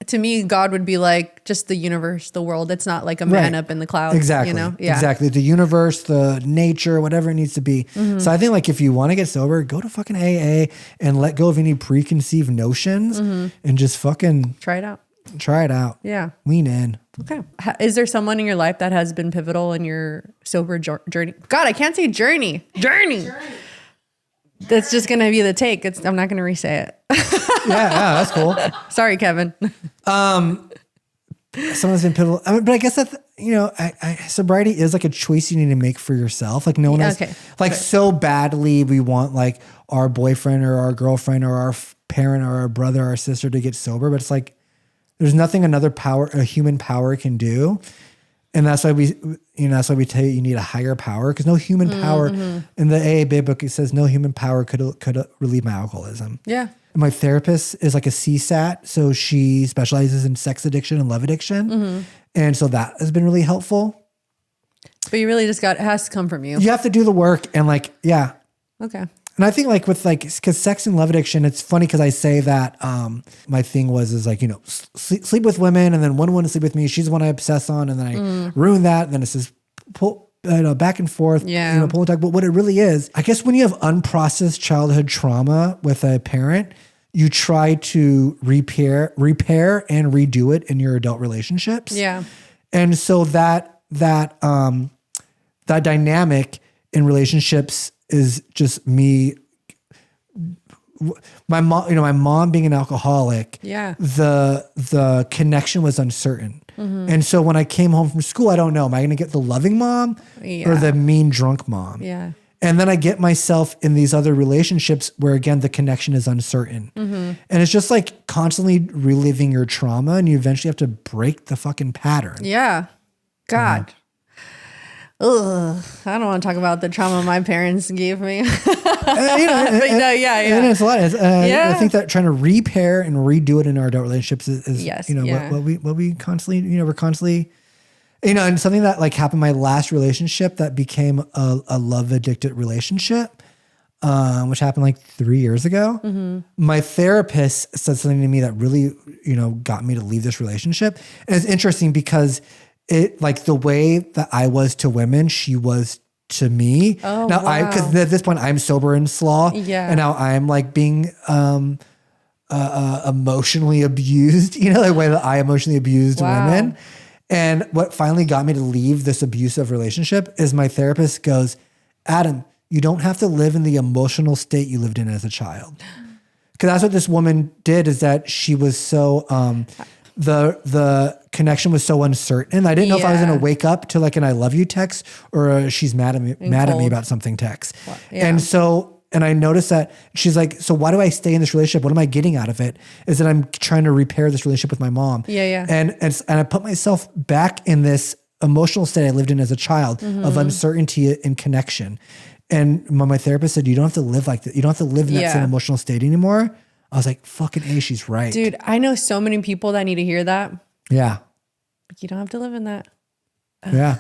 to me, God would be like just the universe, the world. It's not like a man up in the clouds. Exactly. Yeah. Exactly. The universe, the nature, whatever it needs to be. So I think like if you want to get sober, go to fucking AA and let go of any preconceived notions and just fucking try it out. Try it out. Yeah. Lean in. Okay. Is there someone in your life that has been pivotal in your sober journey? God, I can't say journey. Journey. That's just going to be the take. I'm not going to re-say it. yeah, that's cool. Sorry, Kevin. Someone's been pivotal. I mean, but I guess that, sobriety is like a choice you need to make for yourself. Like no one else, like so badly we want like our boyfriend or our girlfriend or our parent or our brother or our sister to get sober. But it's like, there's nothing a human power can do. And that's why we tell you need a higher power, because no human power in the AA book, it says no human power could relieve my alcoholism. Yeah. And my therapist is like a CSAT. So she specializes in sex addiction and love addiction. And so that has been really helpful. But you really just it has to come from you. You have to do the work and like, yeah. Okay. And I think like with like, because sex and love addiction, it's funny because I say that my thing is like, sleep with women and then one woman to sleep with me. She's the one I obsess on and then I ruin that. And then it's just back and forth, pull and tug. But what it really is, I guess when you have unprocessed childhood trauma with a parent, you try to repair and redo it in your adult relationships. Yeah. And so that dynamic in relationships is just me. My mom being an alcoholic. Yeah. The connection was uncertain. And so when I came home from school, I don't know, am I going to get the loving mom or the mean drunk mom? Yeah. And then I get myself in these other relationships where again, the connection is uncertain. And it's just like constantly reliving your trauma and you eventually have to break the fucking pattern. Yeah. God. Ugh, I don't want to talk about the trauma my parents gave me. But no, yeah. And it's a lot. I think that trying to repair and redo it in our adult relationships is what we constantly, we're constantly, and something that like happened in my last relationship that became a love addicted relationship, which happened like 3 years ago. My therapist said something to me that really, got me to leave this relationship. And it's interesting because it like the way that I was to women, she was to me. Oh, now because at this point I'm sober and slaw. Yeah. And now I'm like being emotionally abused, the way that I emotionally abused women. And what finally got me to leave this abusive relationship is my therapist goes, Adam, you don't have to live in the emotional state you lived in as a child. Because that's what this woman did, is that she was so the connection was so uncertain. I didn't know if I was going to wake up to like an I love you text or she's mad at me about something text. Yeah. And so And I noticed that she's like, so why do I stay in this relationship? What am I getting out of it? Is that I'm trying to repair this relationship with my mom. Yeah. And I put myself back in this emotional state I lived in as a child of uncertainty and connection. And my therapist said, you don't have to live like that. You don't have to live in that same emotional state anymore. I was like, fucking A, she's right. Dude, I know so many people that need to hear that. Yeah. But you don't have to live in that. Yeah.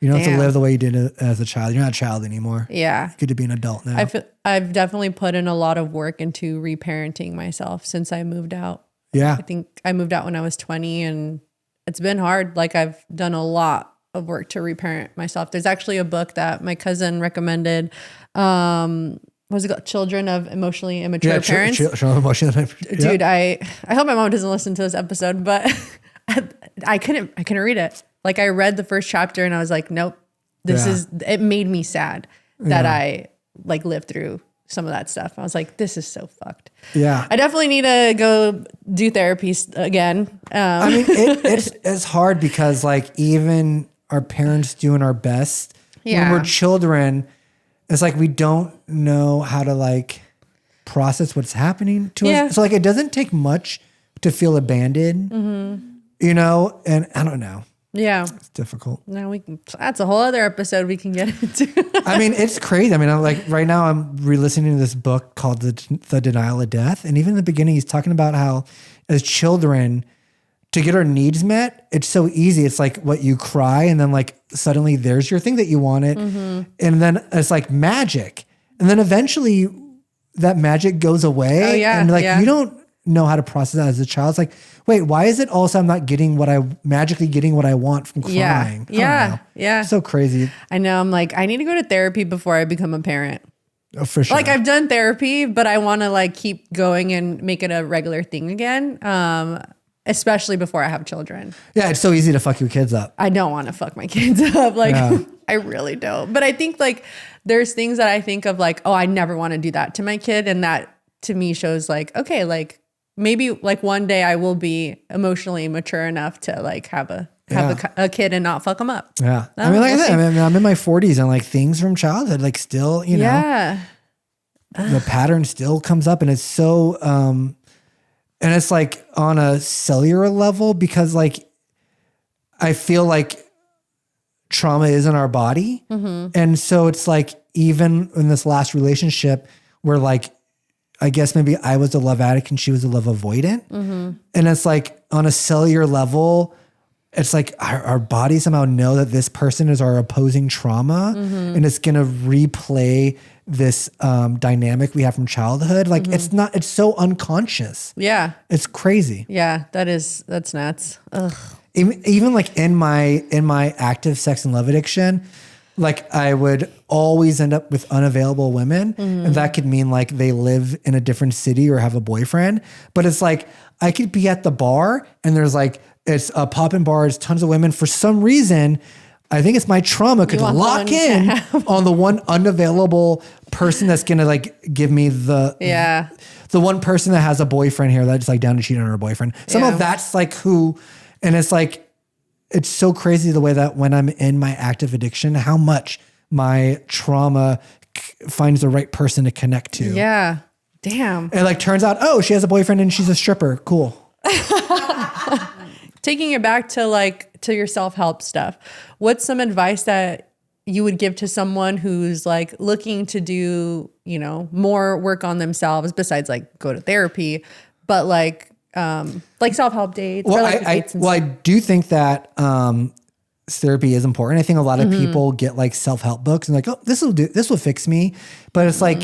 You don't have to live the way you did as a child. You're not a child anymore. Yeah. It's good to be an adult now. I've definitely put in a lot of work into reparenting myself since I moved out. Yeah. I think I moved out when I was 20 and it's been hard. Like I've done a lot of work to reparent myself. There's actually a book that my cousin recommended. What's it called? Children of Emotionally Immature Parents. Dude, I hope my mom doesn't listen to this episode, but I couldn't read it. Like I read the first chapter and I was like, nope, it made me sad that I like lived through some of that stuff. I was like, this is so fucked. Yeah. I definitely need to go do therapy again. I mean, it's hard because like even our parents doing our best when we're children, it's like we don't know how to like process what's happening to us. So like it doesn't take much to feel abandoned, you know, and I don't know. Yeah. It's difficult. No, that's a whole other episode we can get into. I mean, it's crazy. I mean, I'm like right now I'm re-listening to this book called The Denial of Death. And even in the beginning, he's talking about how as children to get our needs met, it's so easy. It's like what you cry and then like suddenly there's your thing that you wanted. And then it's like magic. And then eventually that magic goes away. Oh, yeah. And like, you don't know how to process that as a child. It's like, wait, why is it also I'm not magically getting what I want from crying? Yeah. So crazy. I know. I'm like, I need to go to therapy before I become a parent. Oh, for sure. Like I've done therapy, but I want to like keep going and make it a regular thing again. Especially before I have children. Yeah. It's so easy to fuck your kids up. I don't want to fuck my kids up. Like I really don't. But I think like there's things that I think of like, oh, I never want to do that to my kid. And that to me shows like, okay, like maybe like one day I will be emotionally mature enough to like have a kid and not fuck them up. Yeah. I mean, like I said, I'm in my 40s and like things from childhood, like still, you know, the pattern still comes up and it's so, and it's like on a cellular level because like, I feel like trauma is in our body. And so it's like, even in this last relationship where like, I guess maybe I was a love addict and she was a love avoidant. And it's like on a cellular level, it's like our bodies somehow know that this person is our opposing trauma and it's going to replay this dynamic we have from childhood. Like it's so unconscious. Yeah. It's crazy. Yeah. That's nuts. Ugh. Even like in my active sex and love addiction, like I would always end up with unavailable women. And that could mean like they live in a different city or have a boyfriend. But it's like, I could be at the bar and there's like, it's a poppin' bar, it's tons of women. For some reason, I think it's my trauma could lock in on the one unavailable person that's going to like give me the one person that has a boyfriend here that's like down to cheat on her boyfriend. Somehow that's like who, and it's like, it's so crazy the way that when I'm in my active addiction, how much my trauma finds the right person to connect to. Yeah. Damn. And like turns out, oh, she has a boyfriend and she's a stripper. Cool. Taking it back to like to your self-help stuff. What's some advice that you would give to someone who's like looking to do, you know, more work on themselves besides like go to therapy, but like self-help dates? Well, or like I do think that therapy is important. I think a lot of people get like self-help books and like, oh, this will fix me. But it's like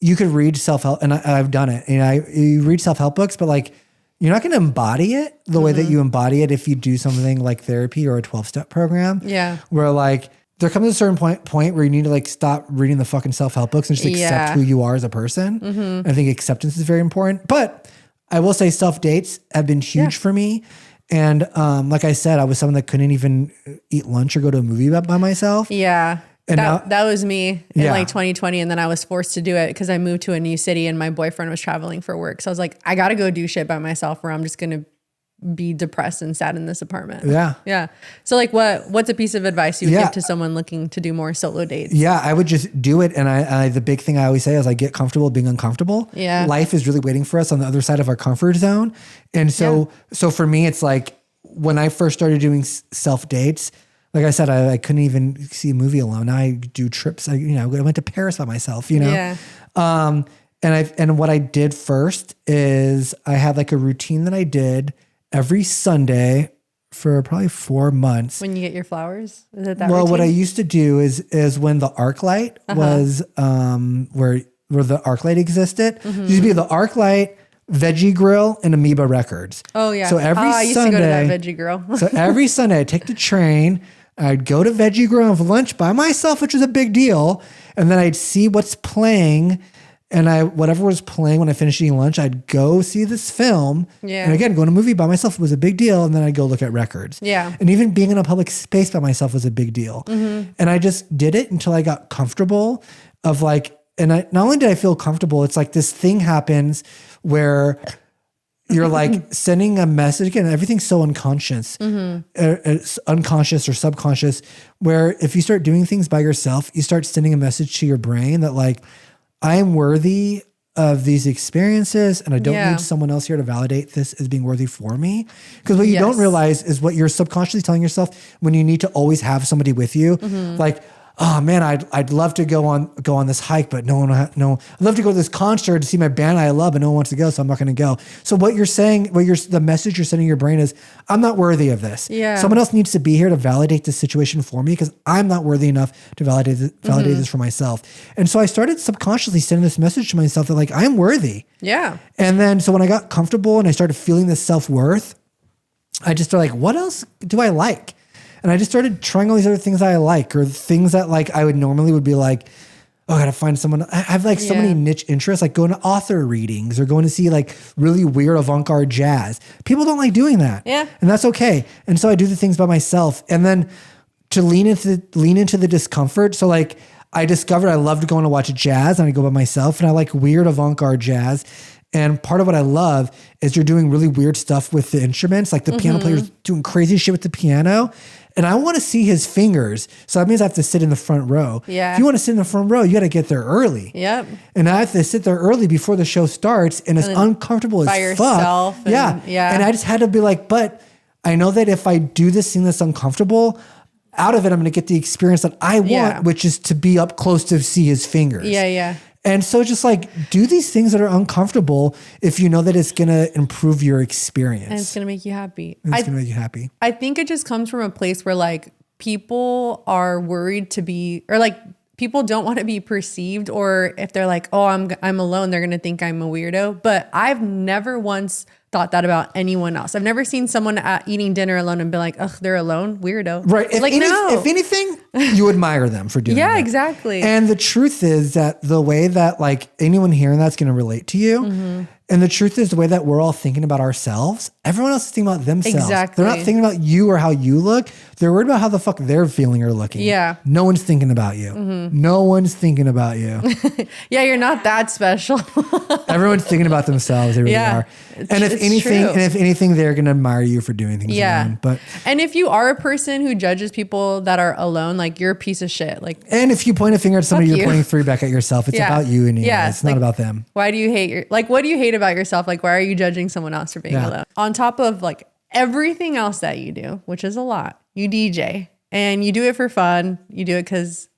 you could read self-help, and I've done it. And you read self-help books, but like you're not going to embody it the way that you embody it if you do something like therapy or a 12-step program. Yeah, where like there comes a certain point where you need to like stop reading the fucking self-help books and just accept who you are as a person. I think acceptance is very important. But I will say self-dates have been huge for me. And like I said, I was someone that couldn't even eat lunch or go to a movie by myself. Yeah. And that was me in like 2020. And then I was forced to do it because I moved to a new city and my boyfriend was traveling for work. So I was like, I got to go do shit by myself or I'm just going to be depressed and sad in this apartment. Yeah. Yeah. So like what's a piece of advice you would Yeah. give to someone looking to do more solo dates? Yeah, I would just do it. And I the big thing I always say is I get comfortable being uncomfortable. Yeah. Life is really waiting for us on the other side of our comfort zone. And so for me, it's like when I first started doing self dates, like I said, I couldn't even see a movie alone. Now I do trips. I went to Paris by myself, Yeah. And what I did first is I had like a routine that I did every Sunday for probably 4 months. When you get your flowers? Is it that Well, what I routine? used to do is when the arc light was where the arc light existed, it used to be the arc light, Veggie Grill, and Amoeba Records. Oh yeah. So every I used Sunday, to go to that Veggie Grill. so every Sunday I'd take the train, I'd go to Veggie Grill and have lunch by myself, which was a big deal. And then I'd see what's playing. And whatever was playing when I finished eating lunch, I'd go see this film. Yeah. And again, going to a movie by myself was a big deal. And then I'd go look at records. Yeah. And even being in a public space by myself was a big deal. And I just did it until I got comfortable of like, not only did I feel comfortable, it's like this thing happens where you're like sending a message. Again, everything's so unconscious. It's unconscious or subconscious, where if you start doing things by yourself, you start sending a message to your brain that like, I am worthy of these experiences and I don't need someone else here to validate this as being worthy for me. Because what you don't realize is what you're subconsciously telling yourself when you need to always have somebody with you. Like, oh man, I'd love to go on this hike, but I'd love to go to this concert to see my band I love, but no one wants to go, so I'm not going to go. So what you're saying, the message you're sending your brain is, I'm not worthy of this. Yeah. Someone else needs to be here to validate this situation for me because I'm not worthy enough to validate this for myself. And so I started subconsciously sending this message to myself that like, I'm worthy. Yeah. And then, so when I got comfortable and I started feeling this self-worth, I just started like, what else do I like? And I just started trying all these other things I like, or things that like I would normally would be like, oh, I gotta find someone. I have like so many niche interests, like going to author readings or going to see like really weird avant-garde jazz. People don't like doing that. Yeah. And that's okay. And so I do the things by myself. And then to lean into the discomfort. So like I discovered I loved going to watch jazz and I go by myself and I like weird avant-garde jazz. And part of what I love is you're doing really weird stuff with the instruments, like the piano player's doing crazy shit with the piano. And I want to see his fingers. So that means I have to sit in the front row. Yeah. If you want to sit in the front row, you got to get there early. Yep. And I have to sit there early before the show starts. And it's uncomfortable by as yourself fuck. and- yeah. And I just had to be like, but I know that if I do this thing that's uncomfortable, out of it, I'm going to get the experience that I want, which is to be up close to see his fingers. Yeah, yeah. And so just like do these things that are uncomfortable if you know that it's going to improve your experience. And it's going to make you happy. And it's going to make you happy. I think it just comes from a place where like people are worried to be, or like people don't want to be perceived, or if they're like, oh, I'm alone, they're going to think I'm a weirdo. But I've never once thought that about anyone else. I've never seen someone eating dinner alone and be like, ugh, they're alone, weirdo. Right. If anything, you admire them for doing Yeah, that. exactly. And the truth is that the way that like anyone hearing that's going to relate to you. And the truth is the way that we're all thinking about ourselves, everyone else is thinking about themselves. Exactly. They're not thinking about you or how you look. They're worried about how the fuck they're feeling or looking. Yeah. No one's thinking about you. No one's thinking about you. Yeah, you're not that special. Everyone's thinking about themselves. They really are. And if anything, they're going to admire you for doing things alone. And if you are a person who judges people that are alone, like you're a piece of shit. Like, and if you point a finger at somebody, Fuck you're you. pointing three back at yourself. It's about you and you. It's not like, about them. Why do you hate what do you hate about yourself? Like, why are you judging someone else for being alone? On top of like everything else that you do, which is a lot, you DJ and you do it for fun. You do it because,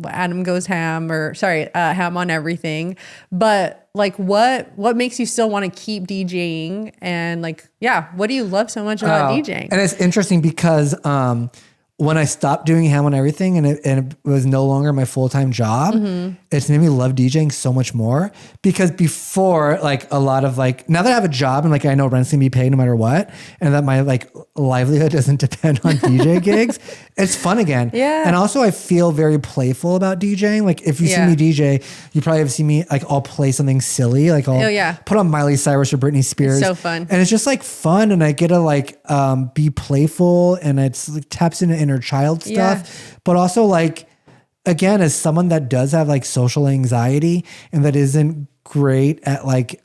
Adam goes ham ham on everything. But like, what makes you still want to keep DJing? And like, what do you love so much about DJing? And it's interesting because when I stopped doing ham on everything and it was no longer my full-time job, it's made me love DJing so much more. Because before, like a lot of like, now that I have a job and like I know rent's gonna be paid no matter what, and that my like livelihood doesn't depend on DJ gigs, it's fun again. Yeah. And also I feel very playful about DJing. Like if you see me DJ, you probably have seen me like I'll play something silly, like I'll put on Miley Cyrus or Britney Spears. It's so fun. And it's just like fun, and I get to like be playful, and it's like taps into inner child stuff, but also like, again, as someone that does have like social anxiety and that isn't great at like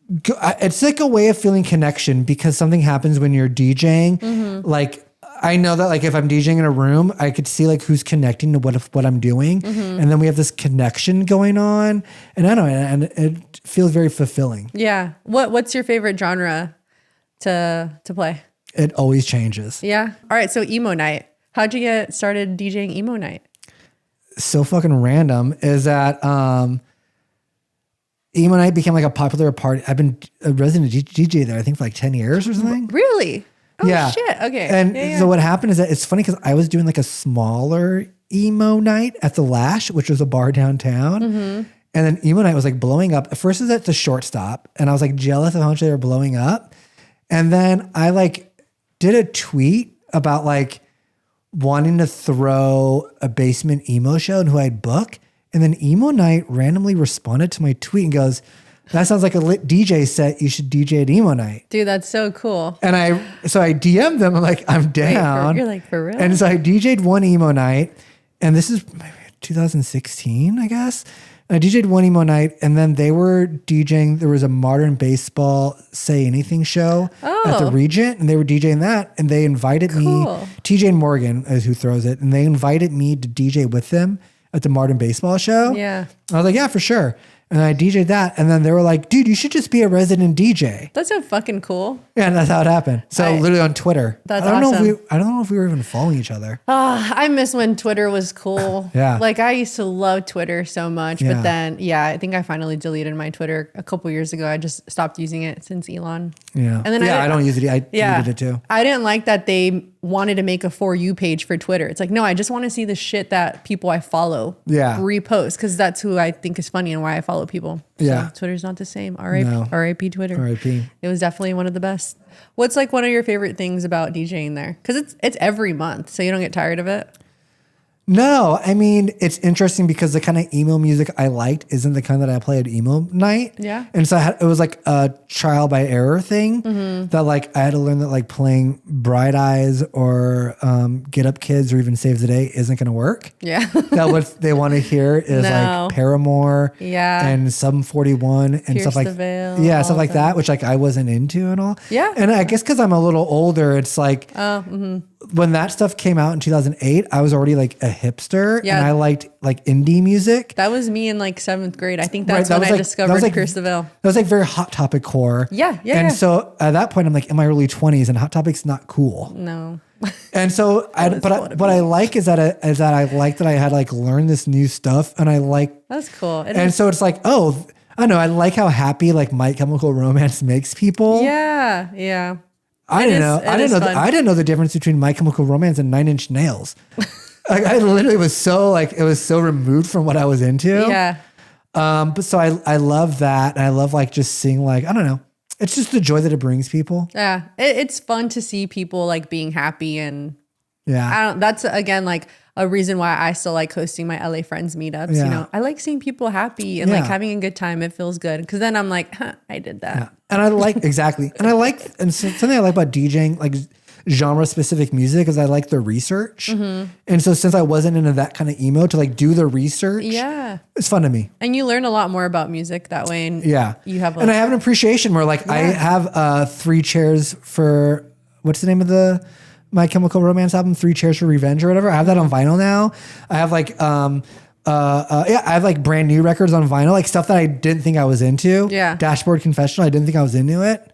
it's like a way of feeling connection because something happens when you're DJing. Like I know that like if I'm DJing in a room, I could see like who's connecting to what I'm doing. And then we have this connection going on and I don't know, and it feels very fulfilling. Yeah. What's your favorite genre to play? It always changes. Yeah. All right. So emo night. How'd you get started DJing emo night? So fucking random is that, emo night became like a popular part. I've been a resident DJ there, I think for like 10 years or something. Really? Oh Yeah. shit. Okay. And so what happened is that it's funny because I was doing like a smaller emo night at the Lash, which was a bar downtown. And then emo night was like blowing up. At first it was at the Shortstop and I was like jealous of how much they were blowing up. And then I like did a tweet about like wanting to throw a basement emo show and who I'd book. And then emo night randomly responded to my tweet and goes, that sounds like a lit DJ set. You should DJ at emo night. Dude, that's so cool. And I DM'd them. I'm like, I'm down. You're like, for real? And so I DJ'd one emo night. And this is maybe 2016, I guess. And I DJ'd one emo night. And then they were DJing. There was a modern baseball Say Anything show at the Regent. And they were DJing that. And they invited me. TJ and Morgan is who throws it. And they invited me to DJ with them at the modern baseball show. Yeah. I was like, yeah, for sure. And I DJ'd that. And then they were like, dude, you should just be a resident DJ. That's so fucking cool. Yeah, and that's how it happened. So literally on Twitter. That's I don't awesome. know if we were even following each other. I miss when Twitter was cool. Yeah. Like I used to love Twitter so much, Yeah. but then I think I finally deleted my Twitter a couple years ago. I just stopped using it since Elon. Yeah. And then I don't use it. I deleted it too. I didn't like that they wanted to make a For You page for Twitter. It's like, no, I just want to see the shit that people I follow repost because that's who I think is funny and why I follow people. Yeah. So Twitter's not the same. R.I.P. Twitter. R.I.P. It was definitely one of the best. What's like one of your favorite things about DJing there? Because it's every month, so you don't get tired of it. No, I mean, it's interesting because the kind of emo music I liked isn't the kind that I play at emo night. Yeah. And so it was like a trial by error thing that like I had to learn that like playing Bright Eyes or Get Up Kids or even Save the Day isn't going to work. Yeah. That what they want to hear is like Paramore and Sum 41 and Pierce stuff like the Veil, stuff all like that. which like I wasn't into and all. Yeah. And I guess because I'm a little older, it's like when that stuff came out in 2008, I was already like a hipster and I liked like indie music. That was me in like 7th grade. I think that's when I discovered Pierce the Veil. That was like very Hot Topic core. Yeah. And so at that point, I'm like in my early 20s and Hot Topic's not cool. No. And so, what I like is that I like that I had like learned this new stuff and I like. That's cool. And so it's like, oh, I don't know. I like how happy like My Chemical Romance makes people. Yeah. Yeah. I didn't know the difference between My Chemical Romance and Nine Inch Nails. Like I literally was so it was so removed from what I was into. Yeah. But so I love that. And I love like just seeing like, I don't know. It's just the joy that it brings people. Yeah. It's fun to see people like being happy and that's again like a reason why I still like hosting my LA Friends meetups. You know, I like seeing people happy and like having a good time. It feels good. Cause then I'm like, I did that. Yeah. And I like, exactly. And something I like about DJing, like genre specific music is I like the research. And so since I wasn't into that kind of emo to like do the research, it's fun to me. And you learn a lot more about music that way. And you have, and I have an appreciation where like I have 3 chairs for, what's the name of the My Chemical Romance album? 3 Chairs for Revenge or whatever. I have that on vinyl now. I have like, I have like brand new records on vinyl, like stuff that I didn't think I was into. Yeah. Dashboard Confessional. I didn't think I was into it.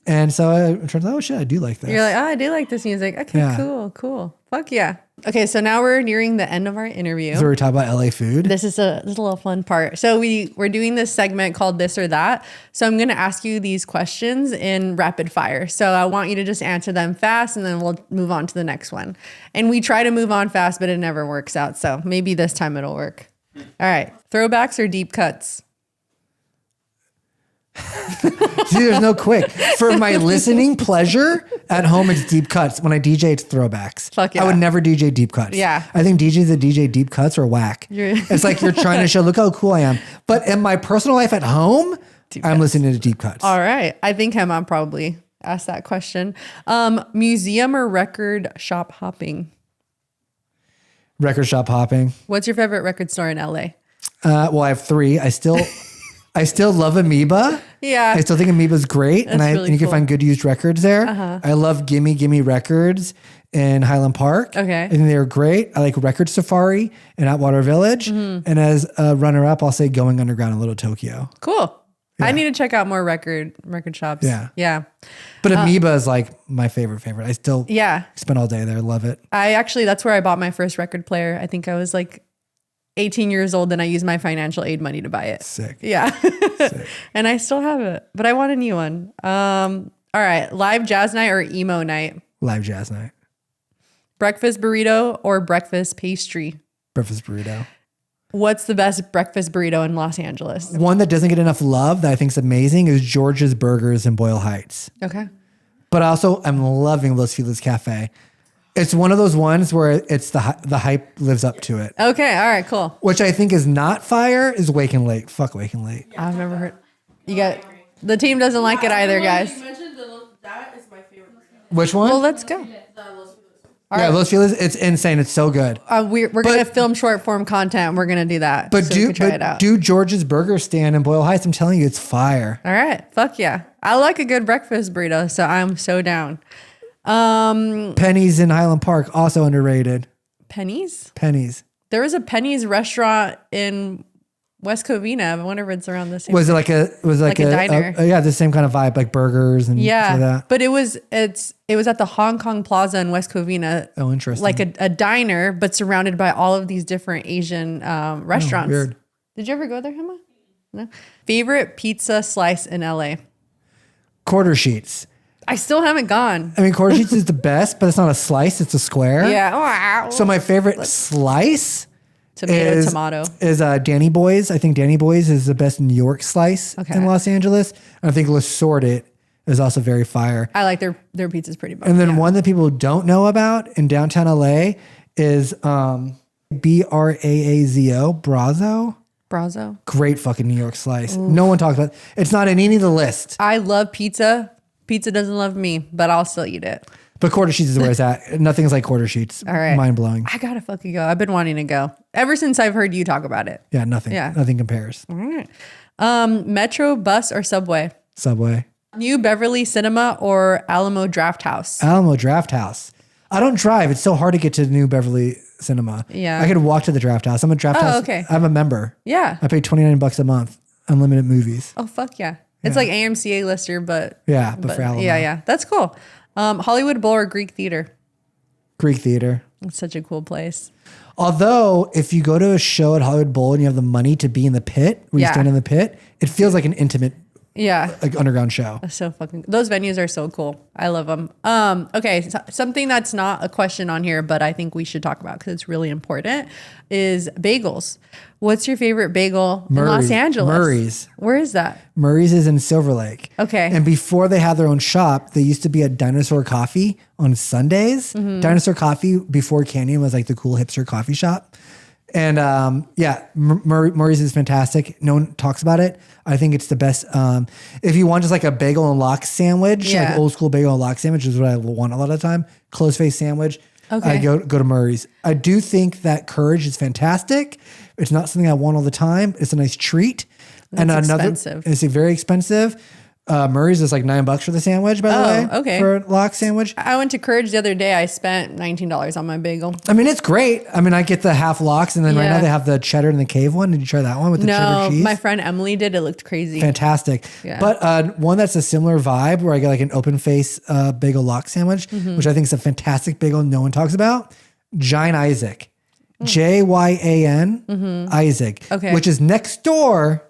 And so it turns out, oh shit, I do like this. You're like, I do like this music. Okay, cool. Fuck yeah. Okay, so now we're nearing the end of our interview. So we're talking about LA food. This is a little fun part. So we're doing this segment called This or That. So I'm going to ask you these questions in rapid fire. So I want you to just answer them fast and then we'll move on to the next one. And we try to move on fast, but it never works out. So maybe this time it'll work. All right. Throwbacks or deep cuts? See, there's no quick. For my listening pleasure at home, it's deep cuts. When I DJ, it's throwbacks. Fuck yeah. I would never DJ deep cuts. Yeah. I think DJs that DJ deep cuts are whack. It's like you're trying to show, look how cool I am. But in my personal life at home, I'm listening to deep cuts. All right. I think Gema probably asked that question. Museum or record shop hopping? Record shop hopping. What's your favorite record store in LA? Well, I have 3. I still love Amoeba. Yeah. I still think Amoeba's great, and That's really you can cool. find good used records there. I love Gimme Records in Highland Park. Okay. I think they're great. I like Record Safari in Atwater Village, and as a runner up, I'll say Going Underground in Little Tokyo. Cool. I need to check out more record shops. Yeah. Yeah. But Amoeba is like my favorite. I still Yeah. spend all day there. Love it. That's where I bought my first record player. I think I was like 18 years old and I used my financial aid money to buy it. Sick. Yeah. Sick. And I still have it, but I want a new one. All right. Live jazz night or emo night? Live jazz night. Breakfast burrito or breakfast pastry? Breakfast burrito. What's the best breakfast burrito in Los Angeles? One that doesn't get enough love that I think is amazing is George's Burgers in Boyle Heights. Okay. But also, I'm loving Los Feliz Cafe. It's one of those ones where it's the hype lives up to it. Okay. All right. Cool. Which I think is not fire is Wake and Late. Fuck Wake and Late. I've never heard. The team doesn't like it either, guys. You mentioned that is my favorite. Which one? Well, let's go. yeah, Los Feliz. It's insane. It's so good. We're gonna film short form content. We're gonna do that. But so you can try it out. do George's Burger Stand in Boyle Heights. I'm telling you, it's fire. All right. Fuck yeah. I like a good breakfast burrito, so I'm so down. Penny's in Highland Park, also underrated. Penny's? Penny's. There was a Penny's restaurant in West Covina. I wonder if it's around the same. Was it like a diner? yeah, the same kind of vibe, like burgers and Yeah, stuff like that. but it was at the Hong Kong Plaza in West Covina. Oh, interesting. Like a diner, but surrounded by all of these different Asian restaurants. weird. Did you ever go there, Gema? No. Favorite pizza slice in LA? Quarter sheets. I still haven't gone. I mean, quarter sheets is the best, but it's not a slice; it's a square. Yeah. So my favorite slice tomato. is Danny Boy's. I think Danny Boy's is the best New York slice in Los Angeles. And I think Le Sorted is also very fire. I like their pizza's pretty bomb. And then one that people don't know about in downtown LA is Braazo. Brazo. Great fucking New York slice. No one talks about it. It's not in any of the list. I love pizza. Pizza doesn't love me, but I'll still eat it. But quarter sheets is where it's at. Nothing's like quarter sheets. All right. Mind blowing. I gotta fucking go. I've been wanting to go ever since I've heard you talk about it. Yeah, nothing. Yeah. Nothing compares. All right. Metro, bus, or subway? Subway. New Beverly Cinema or Alamo Draft House? Alamo Draft House. I don't drive. It's so hard to get to New Beverly Cinema. Yeah. I could walk to the Draft House. I'm a Draft House. Okay. I'm a member. Yeah. I pay $29 a month. Unlimited movies. Oh, fuck yeah. It's like AMC A-lister, but... Yeah, but for Alamo. Yeah. That's cool. Hollywood Bowl or Greek Theater? Greek Theater. It's such a cool place. Although, if you go to a show at Hollywood Bowl and you have the money to be in the pit, where you stand in the pit, it feels like an intimate, Yeah. like underground show. That's so fucking... Those venues are so cool. I love them. Okay, so something that's not a question on here, but I think we should talk about because it's really important, is bagels. What's your favorite bagel in Los Angeles? Murray's. Where is that? Murray's is in Silver Lake. Okay. And before they had their own shop, they used to be at Dinosaur Coffee on Sundays. Mm-hmm. Dinosaur Coffee before Canyon was like the cool hipster coffee shop. And Murray's is fantastic. No one talks about it. I think it's the best. If you want just like a bagel and lox sandwich, like old school bagel and lox sandwich is what I want a lot of the time. Closed face sandwich. Okay. I go to Murray's. I do think that Courage is fantastic. It's not something I want all the time. It's a nice treat. That's expensive. It's very expensive. Murray's is like $9 for the sandwich, by the way. Okay. For a lox sandwich. I went to Courage the other day. I spent $19 on my bagel. I mean, it's great. I mean, I get the half lox, and then right now they have the cheddar and the cave one. Did you try that one with the cheddar cheese? My friend Emmely did. It looked crazy. Fantastic. Yeah. But one that's a similar vibe where I get like an open face bagel lox sandwich, which I think is a fantastic bagel no one talks about. Giant Isaac. Jyan Isaac. Okay. Which is next door,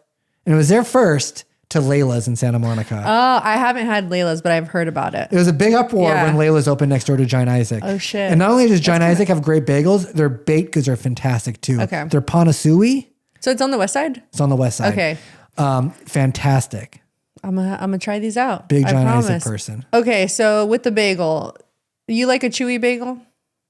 and it was there first, to Layla's in Santa Monica. Oh, I haven't had Layla's, but I've heard about it. It was a big uproar when Layla's opened next door to Giant Isaac. Oh, shit. And not only does Giant Isaac have great bagels, their baked goods are fantastic too. Okay. Their panasui, So it's on the west side? it's on the west side. Okay. Fantastic. I'm gonna try these out. Big I Giant Isaac promise. person. Okay, so with the bagel, you like a chewy bagel?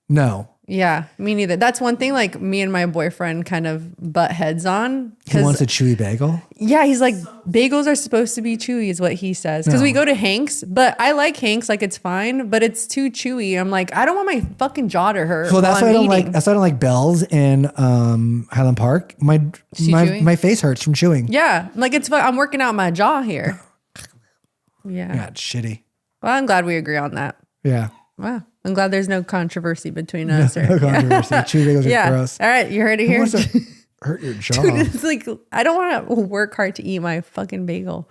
No. Yeah, me neither. That's one thing like me and my boyfriend kind of butt heads on. He wants a chewy bagel. Yeah, he's like, bagels are supposed to be chewy is what he says. Because we go to Hank's, but I like Hank's, like it's fine, but it's too chewy. I'm like, I don't want my fucking jaw to hurt. So that's why while I don't I'm like. eating. That's why I don't like Bell's in Highland Park. chewy? My face hurts from chewing. Yeah, like it's fun. I'm working out my jaw here. Yeah. Yeah, it's shitty. Well, I'm glad we agree on that. Yeah. Wow. I'm glad there's no controversy between us. No controversy. Chew bagels are gross. All right. You heard it Who here. wants to hurt your jaw? Dude, it's like, I don't want to work hard to eat my fucking bagel.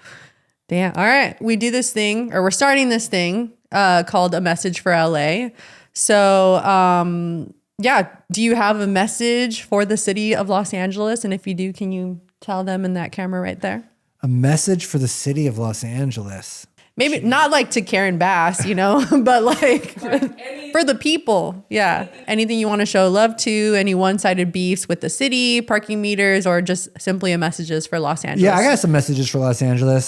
Damn. All right. We do this thing, or we're starting this thing called A Message for LA. So, yeah. Do you have a message for the city of Los Angeles? And if you do, can you tell them in that camera right there? A message for the city of Los Angeles. Maybe not like to Karen Bass, but like for the people. Yeah. Anything you want to show love to, any one-sided beefs with the city, parking meters, or just simply a messages for Los Angeles. Yeah, I got some messages for Los Angeles.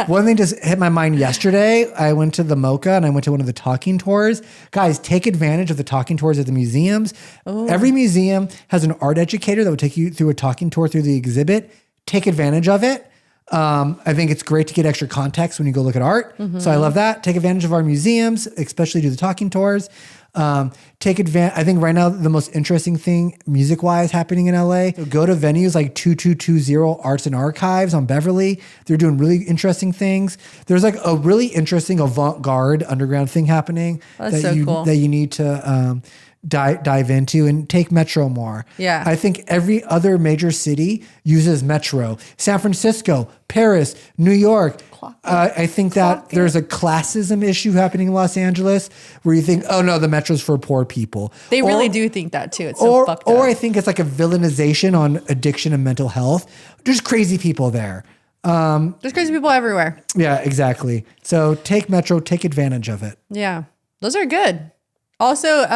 One thing just hit my mind yesterday. I went to the Mocha and I went to one of the talking tours. Guys, take advantage of the talking tours at the museums. Ooh. Every museum has an art educator that will take you through a talking tour through the exhibit. Take advantage of it. I think it's great to get extra context when you go look at art. Mm-hmm. So I love that. Take advantage of our museums, especially do the talking tours. Take advantage. I think right now the most interesting thing music-wise happening in LA, go to venues like 2220 Arts and Archives on Beverly. They're doing really interesting things. There's like a really interesting avant-garde underground thing happening cool. that you need to dive into, and take Metro more. Yeah. I think every other major city uses Metro. San Francisco, Paris, New York. I think that there's a classism issue happening in Los Angeles where you think, oh no, the Metro's for poor people. They really do think that too. It's so fucked up. Or I think it's like a villainization on addiction and mental health. There's crazy people there. There's crazy people everywhere. Yeah, exactly. So take Metro, take advantage of it. Yeah. Those are good. Also,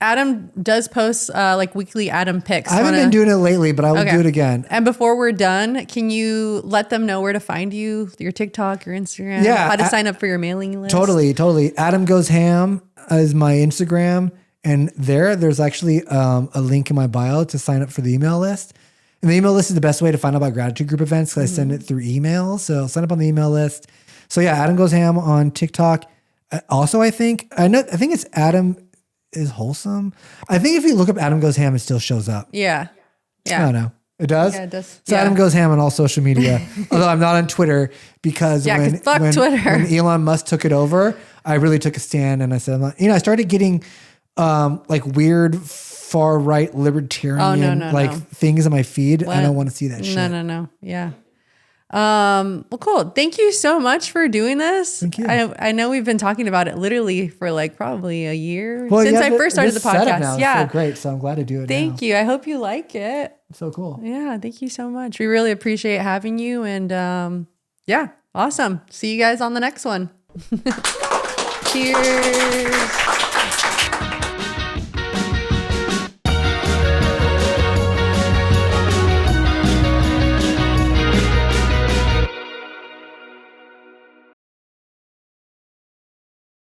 Adam does post like weekly Adam picks. I haven't been doing it lately, but I will do it again. And before we're done, can you let them know where to find you? Your TikTok, your Instagram? Yeah. How to sign up for your mailing list? Totally. Adam Goes Ham is my Instagram. And there's actually a link in my bio to sign up for the email list. And the email list is the best way to find out about gratitude group events because I send it through email. So sign up on the email list. So yeah, Adam Goes Ham on TikTok. Also, I think it's Adam is Wholesome. I think if you look up Adam Goes Ham, it still shows up. Yeah. I don't know. It does? Yeah, it does. So Adam Goes Ham on all social media. Although I'm not on Twitter because when Elon Musk took it over, I really took a stand and I said, I started getting like weird far right libertarian things in my feed. I don't want to see that shit. No. Yeah. Well, cool. Thank you so much for doing this. Thank you. I know we've been talking about it literally for like probably a year since I first started the podcast. Now is so great. So I'm glad to do it. Thank you. I hope you like it. It's so cool. Yeah. Thank you so much. We really appreciate having you. And yeah, awesome. See you guys on the next one. Cheers.